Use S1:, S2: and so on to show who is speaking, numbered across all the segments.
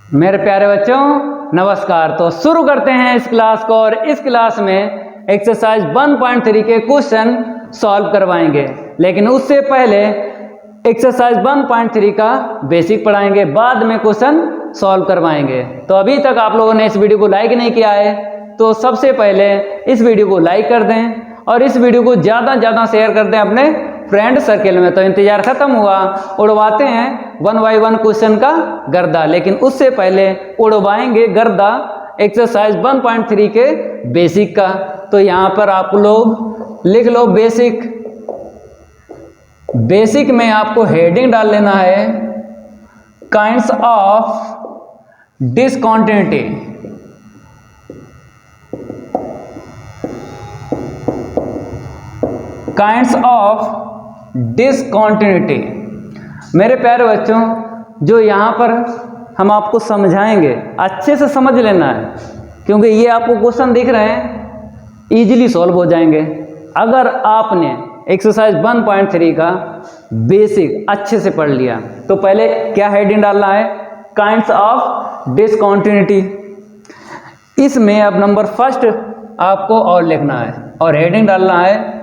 S1: मेरे प्यारे बच्चों नमस्कार। तो शुरू करते हैं इस क्लास को और इस क्लास में एक्सरसाइज 1.3 के क्वेश्चन सॉल्व करवाएंगे। लेकिन उससे पहले एक्सरसाइज 1.3 का बेसिक पढ़ाएंगे, बाद में क्वेश्चन सॉल्व करवाएंगे। तो अभी तक आप लोगों ने इस वीडियो को लाइक नहीं किया है तो सबसे पहले इस वीडियो को लाइक कर दें और इस वीडियो को ज़्यादा से ज़्यादा शेयर कर दें अपने फ्रेंड सर्किल में। तो इंतजार खत्म हुआ, उड़वाते हैं 1 बाय 1 क्वेश्चन का गर्दा। लेकिन उससे पहले उड़वाएंगे गर्दा एक्सरसाइज 1.3 के बेसिक का। तो यहाँ पर आप लोग लिख लो बेसिक। बेसिक में आपको हेडिंग डाल लेना है kinds of discontinuity. Kinds of discontinuity. मेरे प्यारे बच्चों, जो यहाँ पर हम आपको समझाएंगे अच्छे से समझ लेना है, क्योंकि ये आपको क्वेश्चन दिख रहे हैं इजीली सॉल्व हो जाएंगे अगर आपने एक्सरसाइज 1.3 का बेसिक अच्छे से पढ़ लिया। तो पहले क्या हेडिंग डालना है? Kinds of discontinuity. इसमें अब नंबर फर्स्ट आपको और लिखना है और हेडिंग डालना है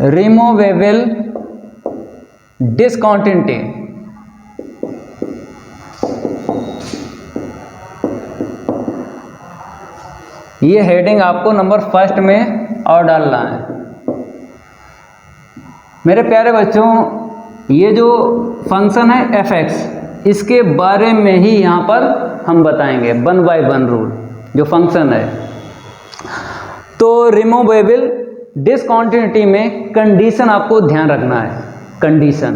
S1: रिमूवेबल डिसकंटिन्यूटी। ये हेडिंग आपको नंबर फर्स्ट में और डालना है। मेरे प्यारे बच्चों, ये जो फंक्शन है fx, इसके बारे में ही यहाँ पर हम बताएंगे 1 बाय 1 रूल जो फंक्शन है। तो रिमूवेबल डिसकंटिन्यूटी में कंडीशन आपको ध्यान रखना है। कंडीशन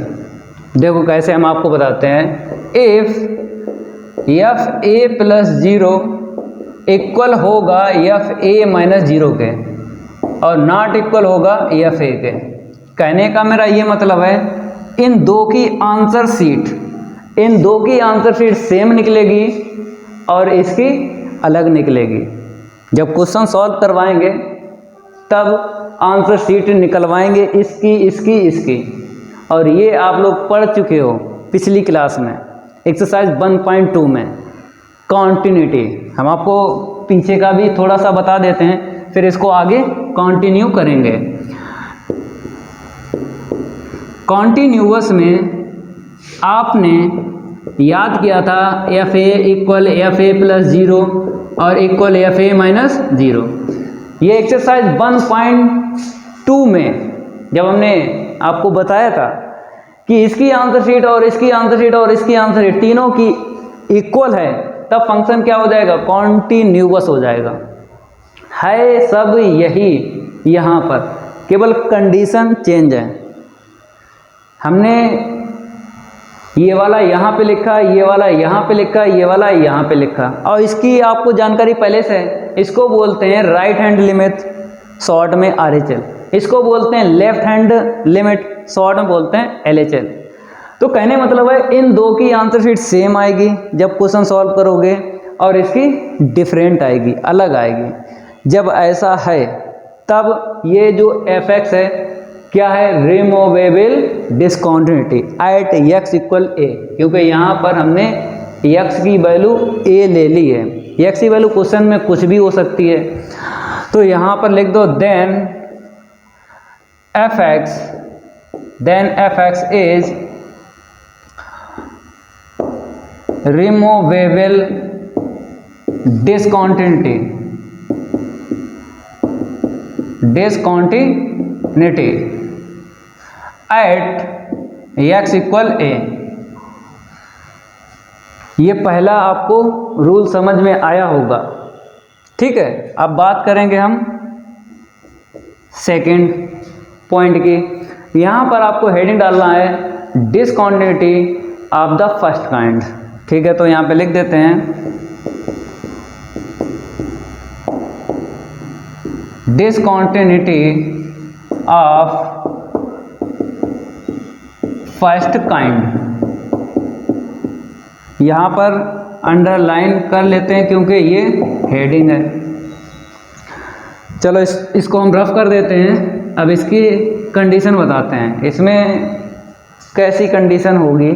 S1: देखो कैसे हम आपको बताते हैं। इफ fa प्लस 0 इक्वल होगा fa-0 के और नॉट इक्वल होगा fa के। कहने का मेरा ये मतलब है इन दो की आंसर शीट सेम निकलेगी और इसकी अलग निकलेगी। जब क्वेश्चन सॉल्व करवाएंगे तब आंसर शीट निकलवाएंगे इसकी। और ये आप लोग पढ़ चुके हो पिछली क्लास में एक्सरसाइज 1.2 में कॉन्टिन्यूटी। हम आपको पीछे का भी थोड़ा सा बता देते हैं, फिर इसको आगे कंटिन्यू करेंगे। कॉन्टिन्यूअस में आपने याद किया था fa इक्वल fa प्लस 0 और इक्वल fa-0। ये एक्सरसाइज 1.2 में जब हमने आपको बताया था कि इसकी आंसर शीट और इसकी आंसर शीट और इसकी आंसर शीट तीनों की इक्वल है, तब फंक्शन क्या हो जाएगा? कॉन्टिन्यूअस हो जाएगा। है सब यही, यहाँ पर केवल कंडीशन चेंज है। हमने ये वाला यहाँ पे लिखा, ये वाला यहाँ पे लिखा, ये वाला यहाँ पे लिखा, और इसकी आपको जानकारी पहले से है। इसको बोलते हैं राइट हैंड लिमिट, शॉर्ट में RHL। इसको बोलते हैं लेफ्ट हैंड लिमिट, शॉर्ट में बोलते हैं LHL। तो कहने मतलब है इन दो की आंसर शीट सेम आएगी जब क्वेश्चन सॉल्व करोगे और इसकी डिफरेंट आएगी, अलग आएगी। जब ऐसा है तब ये जो fx है क्या है? Removable discontinuity at x equal a, क्योंकि यहाँ पर हमने x की वैल्यू a ले ली है। x की वैल्यू क्वेश्चन में कुछ भी हो सकती है, तो यहाँ पर लिख दो then fx is removable discontinuity at x equal a। ये पहला आपको रूल समझ में आया होगा, ठीक है। अब बात करेंगे हम सेकंड पॉइंट की। यहाँ पर आपको हेडिंग डालना है discontinuity of the first kind, ठीक है। तो यहाँ पे लिख देते हैं डिसकंटिन्यूटी ऑफ फर्स्ट काइंड। यहाँ पर अंडरलाइन कर लेते हैं क्योंकि ये हेडिंग है। चलो इसको हम रफ कर देते हैं। अब इसकी कंडीशन बताते हैं। इसमें कैसी कंडीशन होगी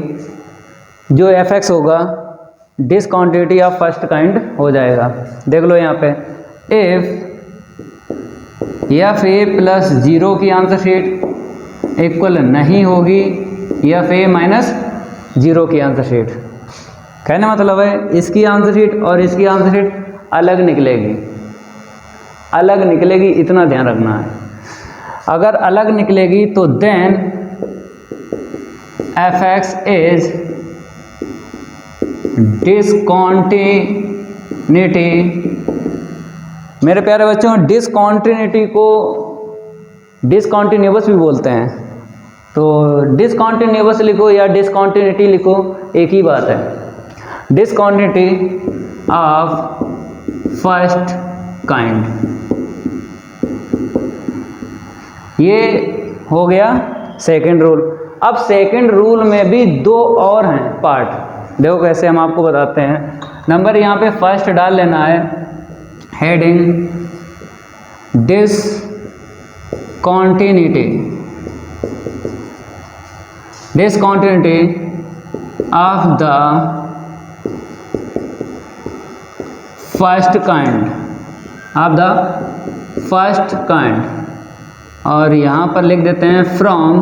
S1: जो एफ एक्स होगा डिसकॉन्टिन्यूटी ऑफ फर्स्ट काइंड हो जाएगा। देख लो यहाँ पे इफ एफ ए प्लस 0 की आंसर शीट इक्वल नहीं होगी एफ ए माइनस 0 की आंसर शीट। कहने मतलब है इसकी आंसर शीट और इसकी आंसर शीट अलग निकलेगी, अलग निकलेगी, इतना ध्यान रखना है। अगर अलग निकलेगी तो then F x is discontinuity. मेरे प्यारे बच्चों, डिसकॉन्टिन्यूटी को डिसकॉन्टिन्यूअस भी बोलते हैं, तो डिसकॉन्टिन्यूअस लिखो या डिसकॉन्टिन्यूटी लिखो एक ही बात है। डिसकॉन्टिन्यूटी ऑफ फर्स्ट काइंड, ये हो गया सेकंड रूल। अब सेकंड रूल में भी दो और हैं पार्ट, देखो कैसे हम आपको बताते हैं। नंबर यहाँ पे फर्स्ट डाल लेना है, heading discontinuity, discontinuity of the first kind, of the first kind, और यहाँ पर लिख देते हैं फ्रॉम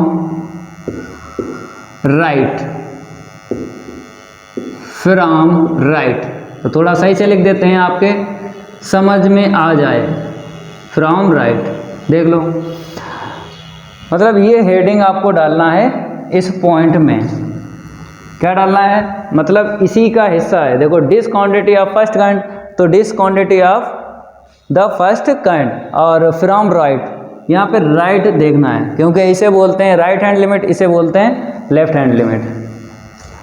S1: राइट, फ्रॉम राइट। तो थोड़ा सही से लिख देते हैं आपके समझ में आ जाए, फ्रॉम राइट। देख लो, मतलब ये हेडिंग आपको डालना है इस पॉइंट में। क्या डालना है, मतलब इसी का हिस्सा है। देखो डिसकॉन्टिन्यूटी ऑफ फर्स्ट काइंड, तो discontinuity of the first kind, और फ्रॉम राइट, यहाँ पे राइट देखना है क्योंकि इसे बोलते हैं राइट हैंड लिमिट, इसे बोलते हैं लेफ्ट हैंड लिमिट।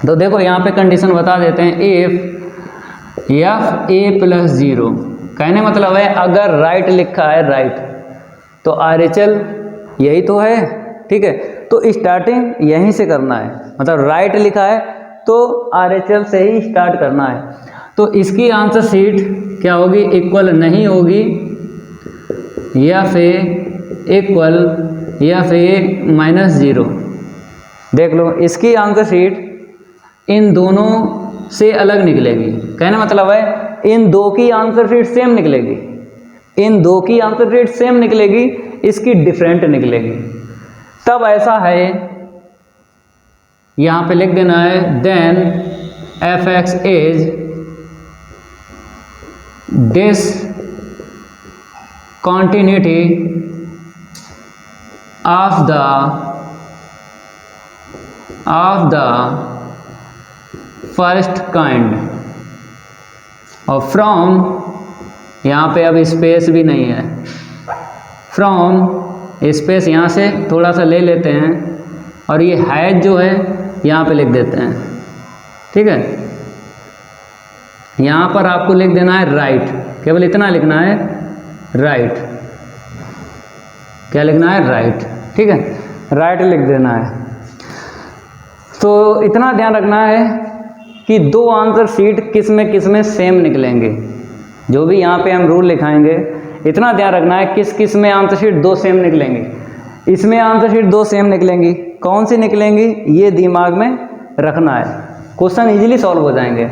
S1: तो देखो यहाँ पे कंडीशन बता देते हैं, इफ एफ ए प्लस 0, कहने मतलब है अगर राइट लिखा है राइट तो RHL यही तो है, ठीक है। तो स्टार्टिंग यहीं से करना है, मतलब राइट लिखा है तो RHL से ही स्टार्ट करना है। तो इसकी आंसर शीट क्या होगी, इक्वल नहीं होगी F A equal F A minus 0। देख लो, इसकी आंसर शीट इन दोनों से अलग निकलेगी। कहने मतलब है इन दो की आंसर शीट सेम निकलेगी, इन दो की आंसर शीट सेम निकलेगी, इसकी डिफरेंट निकलेगी। तब ऐसा है, यहाँ पे लिख देना है then F x is discontinuity of the first kind, और फ्रॉम, यहाँ पे अब स्पेस भी नहीं है, फ्रॉम स्पेस यहाँ से थोड़ा सा ले लेते हैं और ये हैज जो है यहाँ पे लिख देते हैं, ठीक है। यहाँ पर आपको लिख देना है राइट, केवल इतना लिखना है राइट। क्या लिखना है, राइट, ठीक है, राइट लिख देना है। तो इतना ध्यान रखना है कि दो आंसर शीट किस में सेम निकलेंगे। जो भी यहाँ पे हम रूल लिखाएंगे, इतना ध्यान रखना है किस में आंसर शीट दो सेम निकलेंगे। इसमें आंसर शीट दो सेम निकलेंगी, कौन सी निकलेंगी ये दिमाग में रखना है, क्वेश्चन इजीली सॉल्व हो जाएंगे।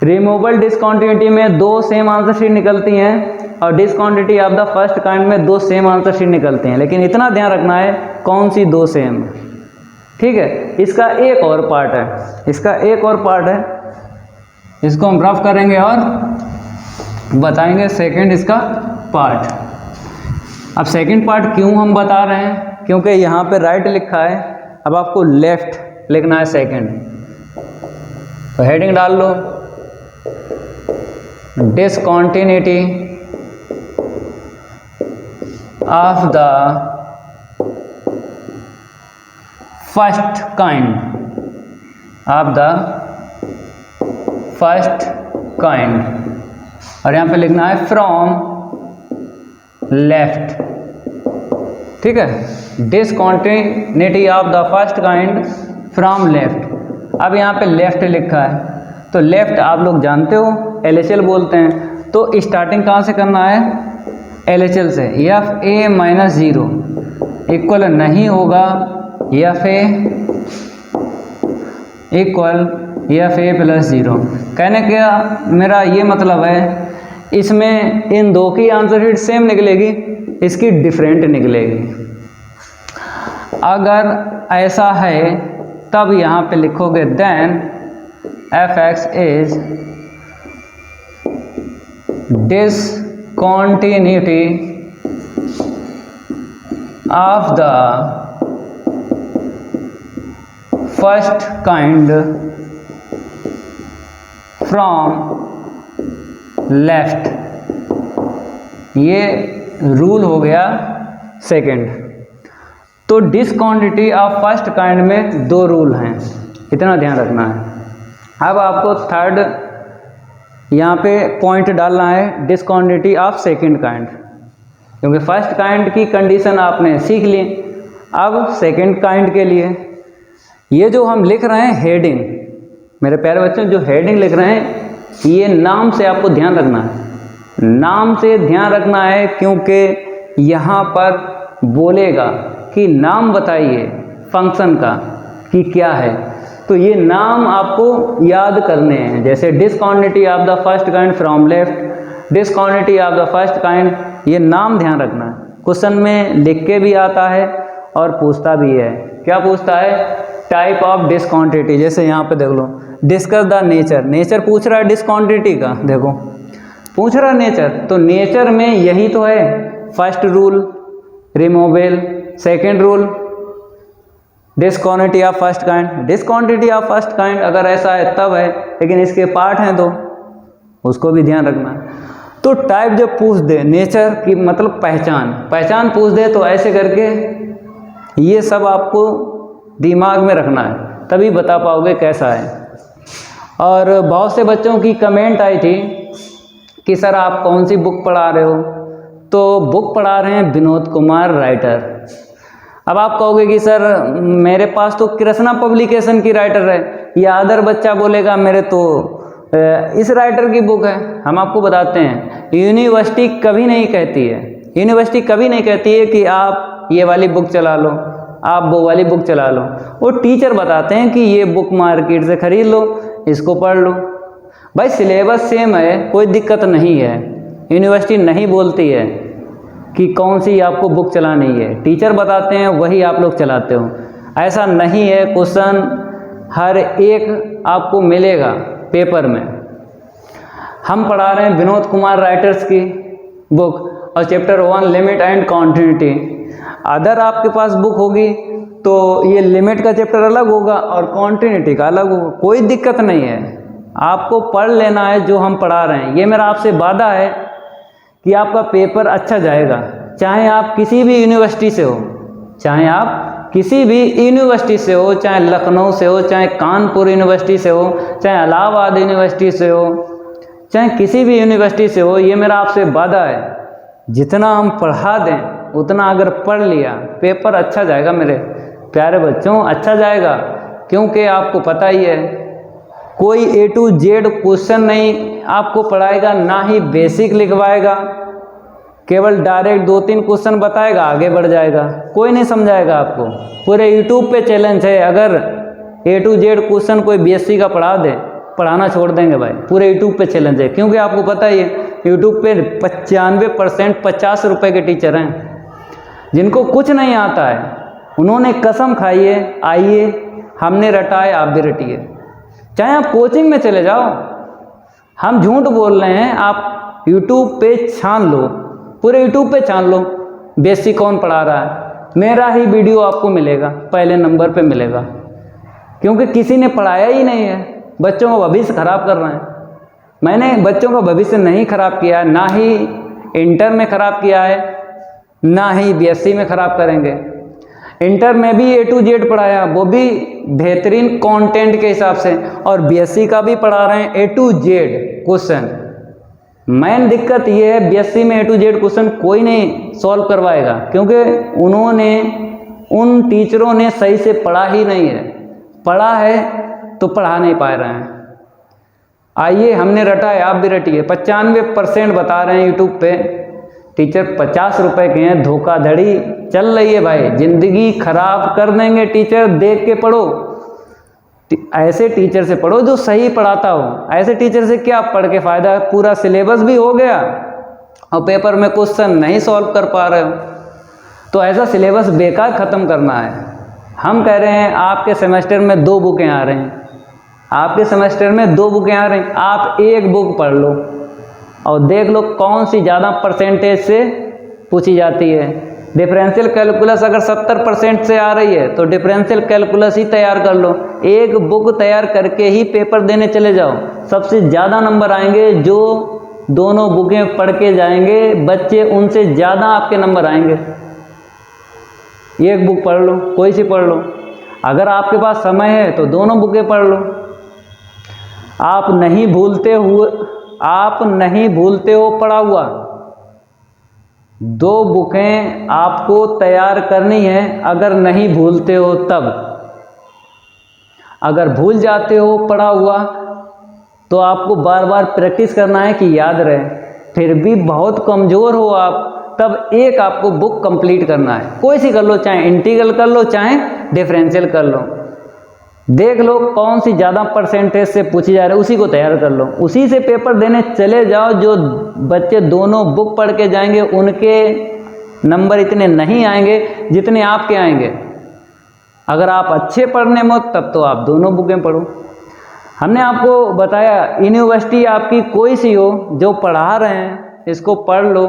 S1: रिमूवल डिसकॉन्टिन्यूटी में दो सेम आंसर शीट निकलती हैं और discontinuity of the first kind में दो सेम आंसर शीट निकलती हैं, लेकिन इतना ध्यान रखना है कौन सी दो सेम, ठीक है। इसका एक और पार्ट है, इसका एक और पार्ट है, इसको हम रफ करेंगे और बताएंगे सेकंड इसका पार्ट। अब सेकंड पार्ट क्यों हम बता रहे हैं, क्योंकि यहाँ पे राइट लिखा है, अब आपको लेफ्ट लिखना है सेकंड। तो हेडिंग डाल लो, discontinuity of the first kind, of the first kind, और यहाँ पे लिखना है फ्रॉम लेफ्ट, ठीक है। Discontinuity of the first kind from left. अब यहाँ पे लेफ्ट लिखा है, तो लेफ्ट आप लोग जानते हो LHL बोलते हैं, तो स्टार्टिंग कहाँ से करना है, LHL से। एफ ए माइनस 0 इक्वल नहीं होगा F A equal F A plus 0। कहने का मेरा ये मतलब है इसमें इन दो की आंसर शीट सेम निकलेगी, इसकी डिफरेंट निकलेगी। अगर ऐसा है तब यहाँ पे लिखोगे then F x is discontinuity of the first kind from left. ये रूल हो गया सेकंड। तो डिसक्वांटिटी ऑफ फर्स्ट काइंड में दो रूल हैं, इतना ध्यान रखना है। अब आपको थर्ड यहाँ पे पॉइंट डालना है डिसक्वांटिटी ऑफ सेकंड काइंड, क्योंकि फर्स्ट काइंड की कंडीशन आपने सीख ली। अब सेकंड काइंड के लिए ये जो हम लिख रहे हैं हेडिंग, मेरे प्यारे बच्चों जो हेडिंग लिख रहे हैं ये नाम से आपको ध्यान रखना है, नाम से ध्यान रखना है, क्योंकि यहाँ पर बोलेगा कि नाम बताइए फंक्शन का कि क्या है, तो ये नाम आपको याद करने हैं। जैसे discontinuity of the first kind from left, discontinuity of the first kind, ये नाम ध्यान रखना है। क्वेश्चन में लिख के भी आता है और पूछता भी है। क्या पूछता है? Type of discontinuity. जैसे यहाँ पे देख लो, डिस्कस द नेचर, नेचर पूछ रहा है डिसक्वांटिटी का, देखो पूछ रहा है नेचर, तो नेचर में यही तो है first rule removable, second rule discontinuity of first kind, discontinuity of first kind अगर ऐसा है तब है, लेकिन इसके पार्ट हैं तो उसको भी ध्यान रखना है। तो टाइप जब पूछ दे, नेचर की मतलब पहचान, पहचान पूछ दे तो ऐसे करके ये सब आपको दिमाग में रखना है, तभी बता पाओगे कैसा है। और बहुत से बच्चों की कमेंट आई थी कि सर आप कौन सी बुक पढ़ा रहे हो, तो बुक पढ़ा रहे हैं विनोद कुमार राइटर। अब आप कहोगे कि सर मेरे पास तो कृष्णा पब्लिकेशन की राइटर है, या अदर बच्चा बोलेगा मेरे तो इस राइटर की बुक है। हम आपको बताते हैं यूनिवर्सिटी कभी नहीं कहती है, यूनिवर्सिटी कभी नहीं कहती है कि आप ये वाली बुक चला लो, आप वो वाली बुक चला लो। वो टीचर बताते हैं कि ये बुक मार्केट से खरीद लो, इसको पढ़ लो। भाई सिलेबस सेम है, कोई दिक्कत नहीं है। यूनिवर्सिटी नहीं बोलती है कि कौन सी आपको बुक चलानी है, टीचर बताते हैं वही आप लोग चलाते हो। ऐसा नहीं है, क्वेश्चन हर एक आपको मिलेगा पेपर में। हम पढ़ा रहे हैं विनोद कुमार राइटर्स की बुक और chapter 1 limit and continuity. Other आपके पास बुक होगी तो ये लिमिट का चैप्टर अलग होगा और कॉन्टिन्यूटी का अलग होगा, कोई दिक्कत नहीं है। आपको पढ़ लेना है जो हम पढ़ा रहे हैं। ये मेरा आपसे वादा है कि आपका पेपर अच्छा जाएगा, चाहे आप किसी भी यूनिवर्सिटी से हो, चाहे आप किसी भी यूनिवर्सिटी से हो, चाहे लखनऊ से हो, चाहे कानपुर यूनिवर्सिटी से हो, चाहे इलाहाबाद यूनिवर्सिटी से हो, चाहे किसी भी यूनिवर्सिटी से हो। ये मेरा आपसे वादा है, जितना हम पढ़ा दें उतना अगर पढ़ लिया पेपर अच्छा जाएगा मेरे प्यारे बच्चों, अच्छा जाएगा। क्योंकि आपको पता ही है कोई A to Z क्वेश्चन नहीं आपको पढ़ाएगा, ना ही बेसिक लिखवाएगा, केवल डायरेक्ट 2-3 क्वेश्चन बताएगा, आगे बढ़ जाएगा, कोई नहीं समझाएगा आपको। पूरे यूट्यूब पे चैलेंज है, अगर A to Z क्वेश्चन कोई BSc का पढ़ा दे, पढ़ाना छोड़ देंगे भाई, पूरे यूट्यूब पे चैलेंज है। क्योंकि आपको पता ही है यूट्यूब पे 95% 50 रुपये के टीचर हैं जिनको कुछ नहीं आता है। उन्होंने कसम खाई है, आइए हमने रटा है, आप भी रटिए। चाहे आप कोचिंग में चले जाओ, हम झूठ बोल रहे हैं, आप यूट्यूब पे छान लो, पूरे यूट्यूब पे छान लो बेसिक कौन पढ़ा रहा है, मेरा ही वीडियो आपको मिलेगा, पहले नंबर पे मिलेगा। क्योंकि किसी ने पढ़ाया ही नहीं है, बच्चों का भविष्य खराब कर रहे हैं। मैंने बच्चों का भविष्य नहीं खराब किया है, ना ही इंटर में खराब किया है, ना ही BSc में खराब करेंगे। इंटर में भी A to Z पढ़ाया, वो भी बेहतरीन कंटेंट के हिसाब से, और BSc का भी पढ़ा रहे हैं A to Z question. Main दिक्कत ये है BSc में A to Z क्वेश्चन कोई नहीं सॉल्व करवाएगा, क्योंकि उन्होंने उन टीचरों ने सही से पढ़ा ही नहीं है, पढ़ा है तो पढ़ा नहीं पा रहे हैं। आइए हमने रटा है, आप भी रटिए। 95% बता रहे हैं यूट्यूब पे टीचर 50 रुपए के हैं, धोखाधड़ी चल रही है भाई, ज़िंदगी खराब कर देंगे टीचर, देख के पढ़ो। ऐसे टीचर से पढ़ो जो सही पढ़ाता हो। ऐसे टीचर से क्या पढ़ के फ़ायदा है, पूरा सिलेबस भी हो गया और पेपर में क्वेश्चन नहीं सॉल्व कर पा रहे हो, तो ऐसा सिलेबस बेकार ख़त्म करना है। हम कह रहे हैं आपके सेमेस्टर में 2 बुकें आ रही हैं, आपके सेमेस्टर में 2 बुकें आ रही हैं, आप एक बुक पढ़ लो और देख लो कौन सी ज़्यादा परसेंटेज से पूछी जाती है। डिफरेंशियल कैलकुलस अगर 70% से आ रही है तो डिफरेंशियल कैलकुलस ही तैयार कर लो, एक बुक तैयार करके ही पेपर देने चले जाओ। सबसे ज़्यादा नंबर आएंगे जो दोनों बुकें पढ़ के जाएंगे बच्चे, उनसे ज़्यादा आपके नंबर आएंगे। एक बुक पढ़ लो, कोई सी पढ़ लो, अगर आपके पास समय है तो दोनों बुकें पढ़ लो। आप नहीं भूलते हो पढ़ा हुआ। 2 बुकें आपको तैयार करनी है, अगर नहीं भूलते हो तब। अगर भूल जाते हो पढ़ा हुआ तो आपको बार बार प्रैक्टिस करना है कि याद रहे। फिर भी बहुत कमज़ोर हो आप, तब एक आपको बुक कंप्लीट करना है, कोई सी कर लो, चाहे इंटीग्रल कर लो चाहे डिफरेंशियल कर लो। देख लो कौन सी ज़्यादा परसेंटेज से पूछी जा रही है, उसी को तैयार कर लो, उसी से पेपर देने चले जाओ। जो बच्चे दोनों बुक पढ़ के जाएंगे उनके नंबर इतने नहीं आएंगे जितने आपके आएंगे। अगर आप अच्छे पढ़ने में हो तब तो आप दोनों बुकें पढ़ो। हमने आपको बताया यूनिवर्सिटी आपकी कोई सी हो, जो पढ़ा रहे हैं इसको पढ़ लो,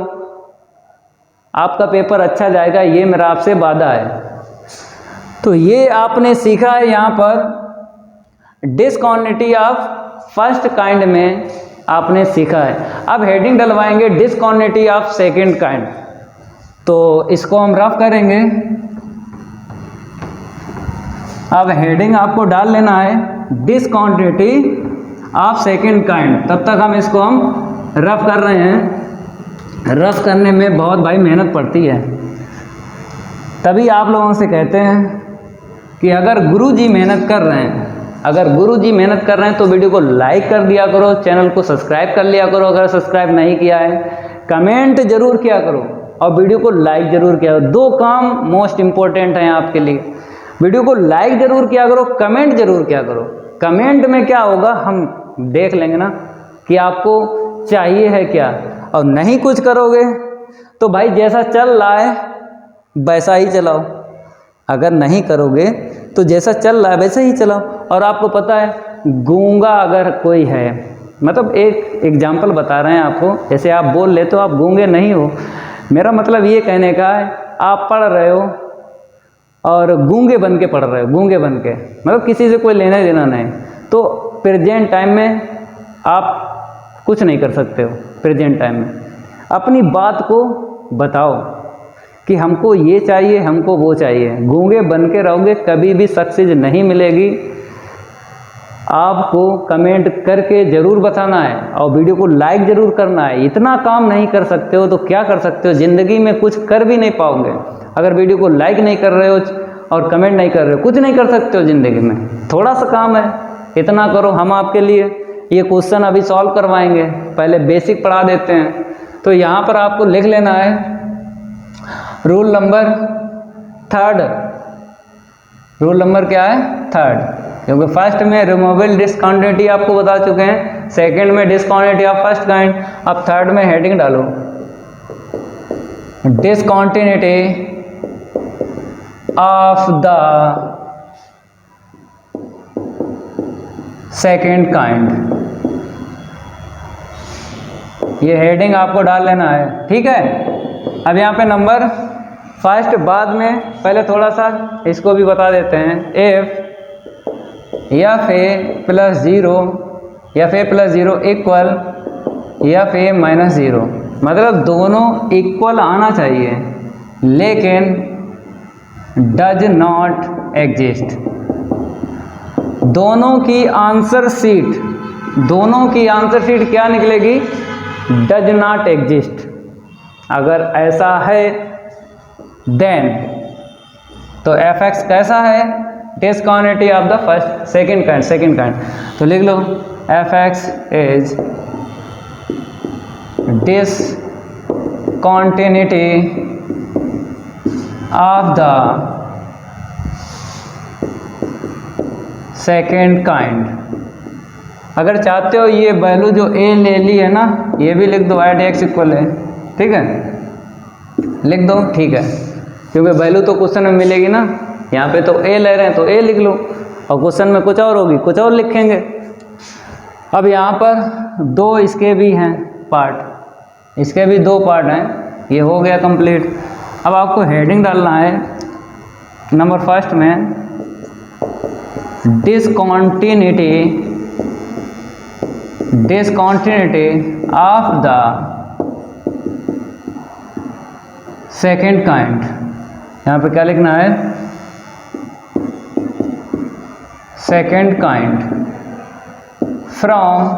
S1: आपका पेपर अच्छा जाएगा, ये मेरा आपसे वादा है। तो ये आपने सीखा है यहाँ पर डिसकॉन्टिन्यूटी ऑफ फर्स्ट काइंड में आपने सीखा है। अब हेडिंग डलवाएंगे डिसकॉन्टिन्यूटी ऑफ सेकंड काइंड। तो इसको हम रफ करेंगे। अब हेडिंग आपको डाल लेना है डिसकॉन्टिन्यूटी ऑफ सेकंड काइंड। तब तक इसको हम रफ कर रहे हैं। रफ करने में बहुत भाई मेहनत पड़ती है, तभी आप लोगों से कहते हैं कि अगर गुरुजी मेहनत कर रहे हैं, तो वीडियो को लाइक कर दिया करो, चैनल को सब्सक्राइब कर लिया करो। अगर सब्सक्राइब नहीं किया है, कमेंट जरूर किया करो और वीडियो को लाइक जरूर किया करो। 2 काम मोस्ट इम्पोर्टेंट हैं आपके लिए। वीडियो को लाइक जरूर किया करो, कमेंट जरूर किया करो। कमेंट में क्या होगा हम देख लेंगे ना कि आपको चाहिए है क्या। और नहीं कुछ करोगे तो भाई जैसा चल रहा है वैसा ही चलाओ। अगर नहीं करोगे तो जैसा चल रहा है वैसा ही चलाओ। और आपको पता है गूंगा अगर कोई है, मतलब एक एग्जाम्पल बता रहे हैं आपको, जैसे आप बोल ले तो आप गूंगे नहीं हो। मेरा मतलब ये कहने का है आप पढ़ रहे हो और गूंगे बन के पढ़ रहे हो, गूंगे बन के, मतलब किसी से कोई लेना देना नहीं, तो प्रेजेंट टाइम में आप कुछ नहीं कर सकते हो। प्रेजेंट टाइम में अपनी बात को बताओ कि हमको ये चाहिए, हमको वो चाहिए। गूंगे बन के रहोगे कभी भी सक्सेस नहीं मिलेगी। आपको कमेंट करके ज़रूर बताना है और वीडियो को लाइक ज़रूर करना है। इतना काम नहीं कर सकते हो तो क्या कर सकते हो, ज़िंदगी में कुछ कर भी नहीं पाओगे। अगर वीडियो को लाइक नहीं कर रहे हो और कमेंट नहीं कर रहे हो, कुछ नहीं कर सकते हो ज़िंदगी में। थोड़ा सा काम है, इतना करो। हम आपके लिए ये क्वेश्चन अभी सॉल्व करवाएंगे, पहले बेसिक पढ़ा देते हैं। तो यहाँ पर आपको लिख लेना है रूल नंबर 3। रूल नंबर क्या है? 3, क्योंकि फर्स्ट में रिमूवेबल डिसकॉन्टिन्यूटी आपको बता चुके हैं, सेकंड में डिसकॉन्टिन्यूटी ऑफ फर्स्ट काइंड, अब थर्ड में हेडिंग डालो discontinuity of the second kind. ये हेडिंग आपको डाल लेना है, ठीक है। अब यहाँ पे नंबर फर्स्ट बाद में, पहले थोड़ा सा इसको भी बता देते हैं। F A plus zero equal F A minus zero, मतलब दोनों इक्वल आना चाहिए, लेकिन डज नॉट एग्जिस्ट। दोनों की आंसर शीट क्या निकलेगी? Does not exist. अगर ऐसा है देन तो एफ एक्स कैसा है? Discontinuity of the second kind. तो लिख लो F x is discontinuity of the second kind. अगर चाहते हो ये वैल्यू जो ए ले ली है ना, ये भी लिख दो एट एक्स इक्वल है, ठीक है, लिख दो, ठीक है, क्योंकि वैल्यू तो क्वेश्चन में मिलेगी ना, यहाँ पे तो ए ले रहे हैं तो ए लिख लो, और क्वेश्चन में कुछ और होगी, कुछ और लिखेंगे। अब यहाँ पर दो इसके भी हैं पार्ट, इसके भी दो पार्ट हैं, ये हो गया कंप्लीट। अब आपको हेडिंग डालना है नंबर फर्स्ट में, discontinuity of the second kind. यहाँ पे क्या लिखना है, सेकेंड काइंड फ्रॉम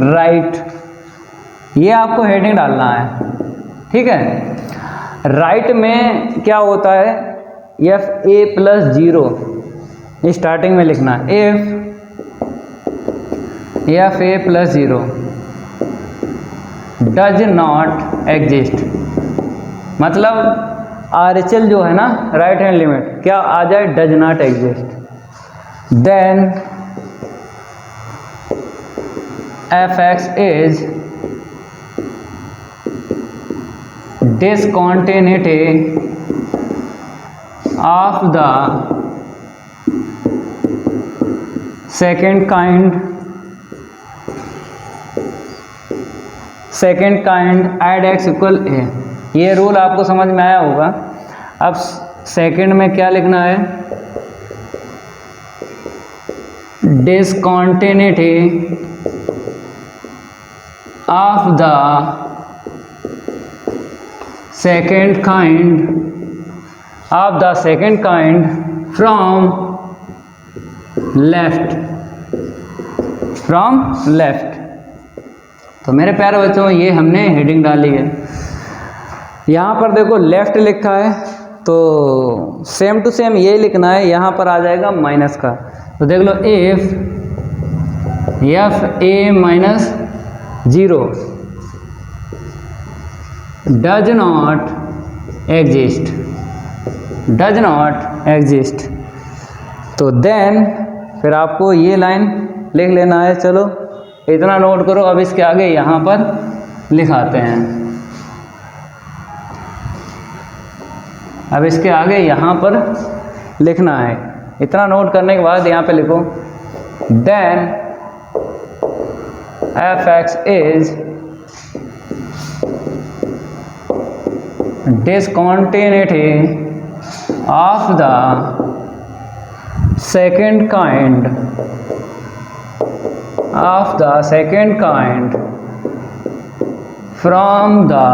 S1: राइट, ये आपको हेडिंग डालना है, ठीक है। राइट में क्या होता है, एफ ए प्लस 0 स्टार्टिंग में लिखना है, F A plus 0 does not exist, मतलब RHL जो है ना, राइट हैंड लिमिट, क्या आ जाए, does not exist. Then fx is discontinuity of the second kind add x equal a। ये रूल आपको समझ में आया होगा। अब सेकंड में क्या लिखना है, discontinuity of the second kind from left. तो मेरे प्यारे बच्चों, ये हमने हेडिंग डाली है। यहाँ पर देखो लेफ्ट लिखा है, तो सेम टू सेम यही लिखना है, यहाँ पर आ जाएगा माइनस का। तो देख लो, F A minus 0 does not exist. तो देन फिर आपको ये लाइन लिख लेना है। चलो इतना नोट करो। अब इसके आगे यहाँ पर लिखाते हैं। अब इसके आगे यहाँ पर लिखना है। इतना नोट करने के बाद यहाँ पे लिखो, then fx is discontinuity of the second kind from the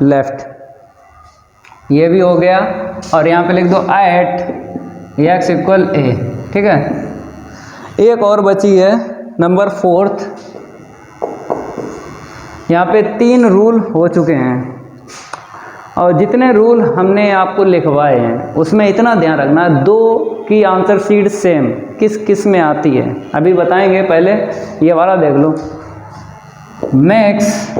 S1: left। ये भी हो गया। और यहाँ पे लिख दो एट एक्स इक्वल ए, ठीक है। एक और बची है नंबर 4। यहाँ पे 3 रूल हो चुके हैं, और जितने रूल हमने आपको लिखवाए हैं उसमें इतना ध्यान रखना, 2 की आंसर शीट सेम किस में आती है अभी बताएंगे। पहले ये वाला देख लो, मैक्स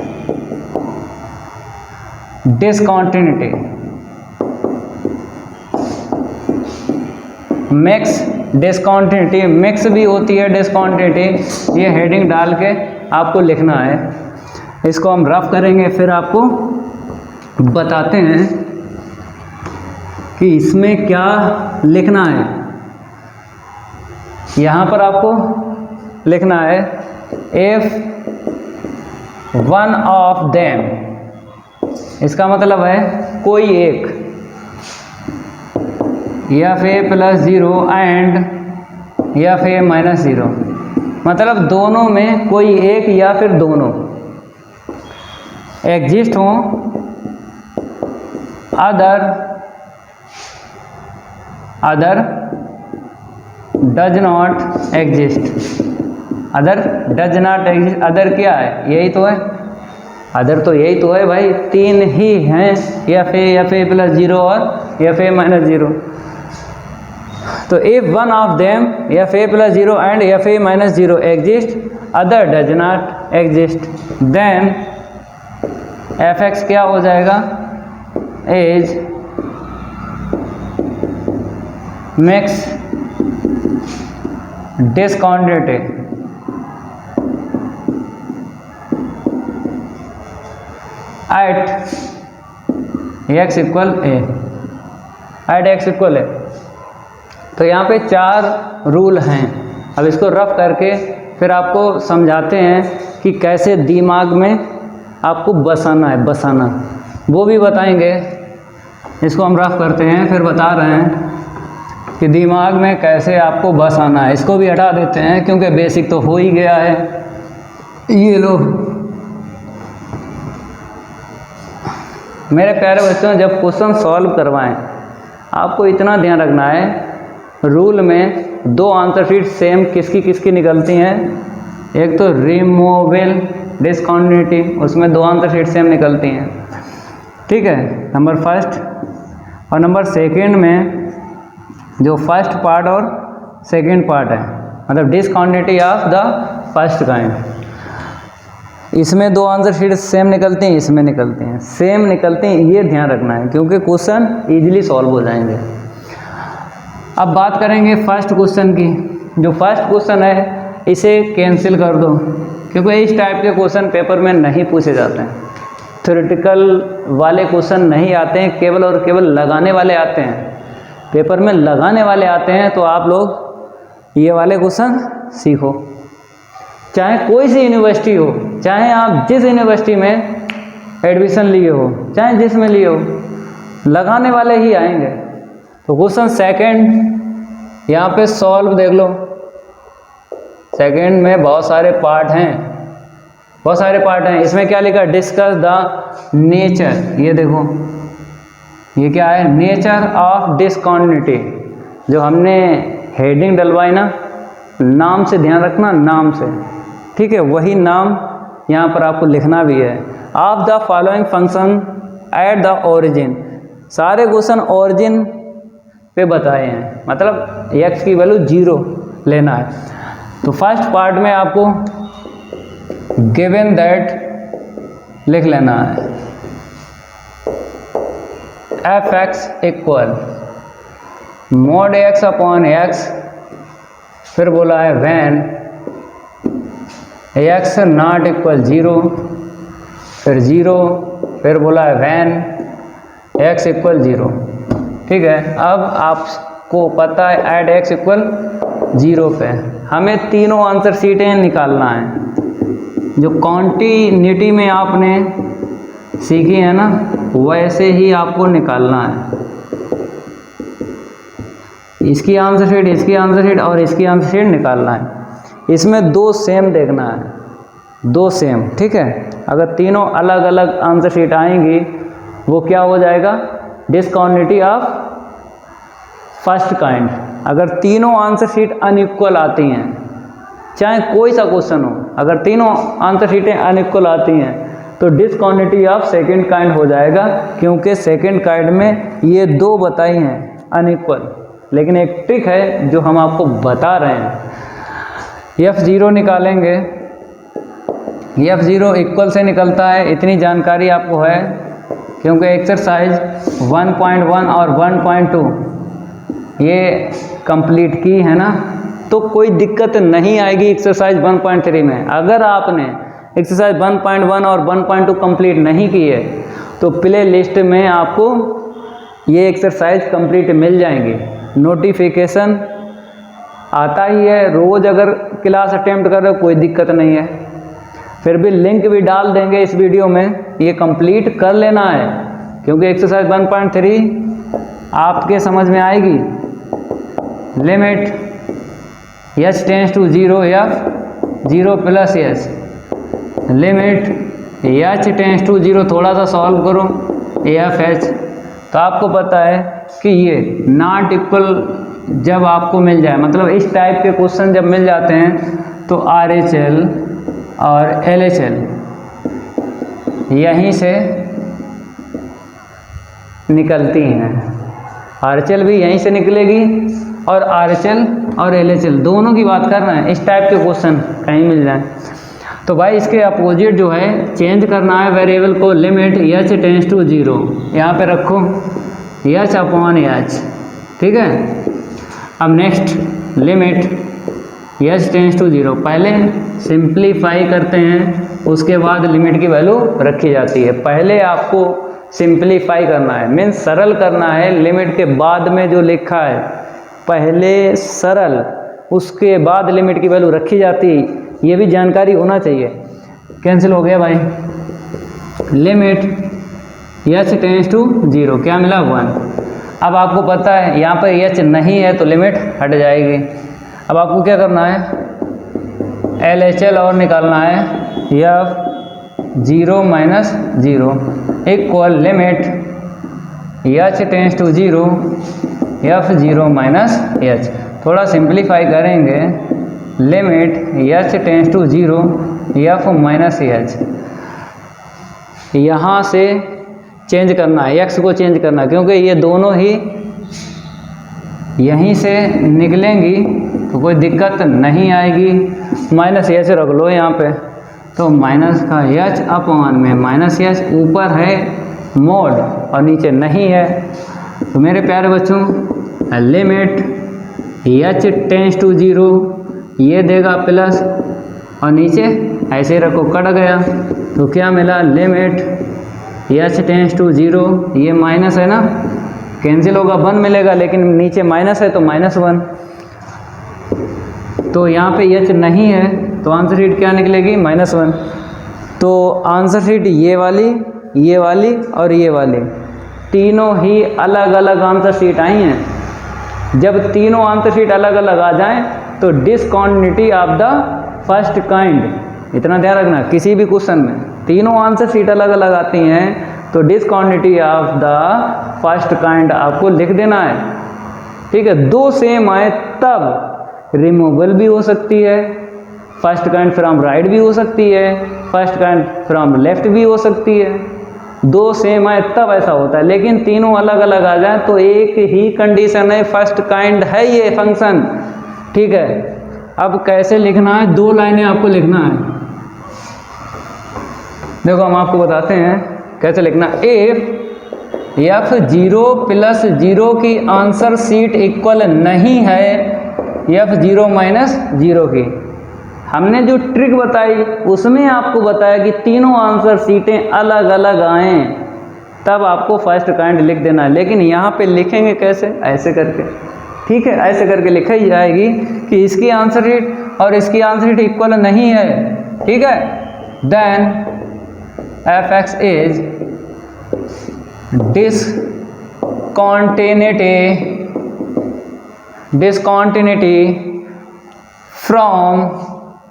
S1: डिसकॉन्टिन्यूटी, मिक्स भी होती है डिसकॉन्टिन्यूटी। ये हेडिंग डाल के आपको लिखना है। इसको हम रफ करेंगे, फिर आपको बताते हैं कि इसमें क्या लिखना है। यहाँ पर आपको लिखना है if one of them, इसका मतलब है कोई एक, F A plus 0 and F A minus 0, मतलब दोनों में कोई एक या फिर दोनों एग्जिस्ट हो, other does not exist. Other क्या है, यही तो है, अदर तो यही तो है भाई, 3 ही हैं, एफ ए प्लस 0 और एफ ए माइनस 0। तो if one of them F A plus 0 and F A minus 0 exist, other does not exist, then F X क्या हो जाएगा, as mix discontinuity at x equal A, at x equal A. तो यहाँ पे 4 rule हैं। अब इसको rough करके फिर आपको समझाते हैं कि कैसे दिमाग में आपको बसाना है, बसाना वो भी बताएंगे। इसको हम रफ करते हैं, फिर बता रहे हैं कि दिमाग में कैसे आपको बसाना है। इसको भी हटा देते हैं क्योंकि बेसिक तो हो ही गया है। ये लो मेरे प्यारे बच्चों, जब क्वेश्चन सॉल्व करवाएं आपको इतना ध्यान रखना है, रूल में 2 आंसर शीट सेम किसकी किसकी निकलती हैं। एक तो रिमूवेबल डिसकॉन्टिन्यूटी, उसमें 2 आंसर शीट सेम निकलती हैं, ठीक है, नंबर फर्स्ट। और नंबर सेकंड में जो फर्स्ट पार्ट और सेकंड पार्ट है, मतलब discontinuity of the first kind, इसमें 2 आंसर शीट सेम निकलती हैं, इसमें निकलती हैं, सेम निकलती हैं। ये ध्यान रखना है क्योंकि क्वेश्चन इजीली सॉल्व हो जाएंगे। अब बात करेंगे फर्स्ट क्वेश्चन की। जो फर्स्ट क्वेश्चन है इसे कैंसिल कर दो क्योंकि इस टाइप के क्वेश्चन पेपर में नहीं पूछे जाते हैं। थ्योरेटिकल वाले क्वेश्चन नहीं आते हैं, केवल और केवल लगाने वाले आते हैं। पेपर में लगाने वाले आते हैं तो आप लोग ये वाले क्वेश्चन सीखो। चाहे कोई सी यूनिवर्सिटी हो, चाहे आप जिस यूनिवर्सिटी में एडमिशन लिए हो, चाहे जिस में लिए हो, लगाने वाले ही आएंगे। तो क्वेश्चन सेकंड यहाँ पे सॉल्व देख लो। सेकंड में बहुत सारे पार्ट हैं, बहुत सारे पार्ट हैं। इसमें क्या लिखा, डिस्कस द नेचर। ये देखो ये क्या है, नेचर ऑफ डिसकॉन्टिन्यूटी। जो हमने हेडिंग डलवाई ना, नाम से ध्यान रखना, नाम से, ठीक है, वही नाम यहाँ पर आपको लिखना भी है। Of the following function at the origin. सारे क्वेश्चन ओरिजिन पे बताए हैं, मतलब x की वैल्यू 0 लेना है। तो फर्स्ट पार्ट में आपको गिवन दैट लिख लेना है, F x equal mode x upon x, फिर बोला है व्हेन x नॉट इक्वल 0, फिर 0, फिर बोला है व्हेन x इक्वल 0, ठीक है। अब आपको पता है एड x इक्वल 0 पे हमें तीनों आंसर शीटें निकालना है। जो कॉन्टिन्यूटी में आपने सीखी है ना, वैसे ही आपको निकालना है। इसकी आंसर शीट, इसकी आंसर शीट और इसकी आंसर शीट निकालना है। इसमें 2 सेम देखना है, 2 सेम, ठीक है। अगर तीनों अलग अलग आंसर शीट आएंगी वो क्या हो जाएगा, डिसकॉन्टिन्यूटी ऑफ फर्स्ट काइंड। अगर तीनों आंसर शीट अनइक्वल आती हैं, चाहे कोई सा क्वेश्चन हो, अगर तीनों आंसर शीटें अनइक्वल आती हैं तो डिसकॉन्टिन्यूटी ऑफ सेकंड काइंड हो जाएगा, क्योंकि सेकंड काइंड में ये 2 बताई हैं अनइक्वल। लेकिन एक ट्रिक है जो हम आपको बता रहे हैं। F0 निकालेंगे, F0 इक्वल से निकलता है, इतनी जानकारी आपको है क्योंकि एक्सरसाइज 1.1 और 1.2 ये कंप्लीट की है ना, तो कोई दिक्कत नहीं आएगी एक्सरसाइज 1.3 में। अगर आपने एक्सरसाइज 1.1 और 1.2 कंप्लीट नहीं की है तो प्ले लिस्ट में आपको ये एक्सरसाइज कंप्लीट मिल जाएंगी। नोटिफिकेशन आता ही है, रोज़ अगर क्लास अटेम्प्ट कर रहे हो कोई दिक्कत नहीं है, फिर भी लिंक भी डाल देंगे इस वीडियो में, ये कंप्लीट कर लेना है क्योंकि एक्सरसाइज 1.3 आपके समझ में आएगी। Limit h tends to 0 f 0 plus h, limit h tends to 0, थोड़ा सा सॉल्व करो f h, तो आपको पता है कि ये नॉट इक्वल जब आपको मिल जाए, मतलब इस टाइप के क्वेश्चन जब मिल जाते हैं तो RHL और LHL यहीं से निकलती हैं। RHL भी यहीं से निकलेगी और RHL और LHL दोनों की बात कर रहे हैं, इस टाइप के क्वेश्चन कहीं मिल जाए तो भाई इसके अपोजिट जो है चेंज करना है वेरिएबल को, लिमिट एच टेंस टू 0 यहाँ पे रखो एच अपॉन एच, ठीक है। अब next limit h tends to 0, पहले सिंप्लीफाई करते हैं उसके बाद लिमिट की वैल्यू रखी जाती है। पहले आपको सिंप्लीफाई करना है, मीन्स सरल करना है, लिमिट के बाद में जो लिखा है पहले सरल, उसके बाद लिमिट की वैल्यू रखी जाती है, ये भी जानकारी होना चाहिए। कैंसिल हो गया भाई, लिमिट एच टेंस टू 0 क्या मिला 1। अब आपको पता है यहाँ पर एच नहीं है तो लिमिट हट जाएगी। अब आपको क्या करना है, LHL और निकालना है, f 0 minus 0 equal limit h tends to 0 f 0 minus h. थोड़ा सिंप्लीफाई करेंगे, limit h tends to 0 f minus h, यहाँ से चेंज करना है, एक्स को चेंज करना है, क्योंकि ये दोनों ही यहीं से निकलेंगी तो कोई दिक्कत नहीं आएगी। माइनस एच रख लो यहाँ पे, तो माइनस का एच अपॉन में माइनस एच, ऊपर है मोड और नीचे नहीं है। तो मेरे प्यारे बच्चों लिमिट एच टेंस टू 0 ये देगा प्लस और नीचे ऐसे ही रखो, कट गया तो क्या मिला, लिमिट एच टेंस टू 0, ये माइनस है ना, कैंसिल होगा 1 मिलेगा, लेकिन नीचे माइनस है तो -1। तो यहाँ पे एच नहीं है तो आंसर शीट क्या निकलेगी, -1। तो आंसर शीट ये वाली और ये वाली तीनों ही अलग अलग आंसर शीट आई हैं। जब तीनों आंसर शीट अलग अलग आ जाएं तो discontinuity of the first kind, इतना ध्यान रखना, किसी भी क्वेश्चन में तीनों आंसर शीट अलग अलग आती हैं तो discontinuity of the first kind आपको लिख देना है, ठीक है। दो सेम आए तब रिमूवल भी हो सकती है, फर्स्ट काइंड फ्रॉम राइट भी हो सकती है, फर्स्ट काइंड फ्रॉम लेफ्ट भी हो सकती है। दो सेम आए तब ऐसा होता है, लेकिन तीनों अलग अलग आ जाए तो एक ही कंडीशन है, फर्स्ट काइंड है ये फंक्शन, ठीक है। अब कैसे लिखना है, 2 लाइनें आपको लिखना है। देखो हम आपको बताते हैं कैसे लिखना। इफ एफ 0 प्लस 0 की आंसर शीट इक्वल नहीं है एफ 0 माइनस 0 की, हमने जो ट्रिक बताई उसमें आपको बताया कि तीनों आंसर शीटें अलग अलग आएँ तब आपको फर्स्ट काइंड लिख देना है। लेकिन यहाँ पे लिखेंगे कैसे, ऐसे करके, ठीक है, ऐसे करके लिखाई जाएगी कि इसकी आंसर शीट और इसकी आंसर शीट इक्वल नहीं है, ठीक है। Then F x is discontinuity from,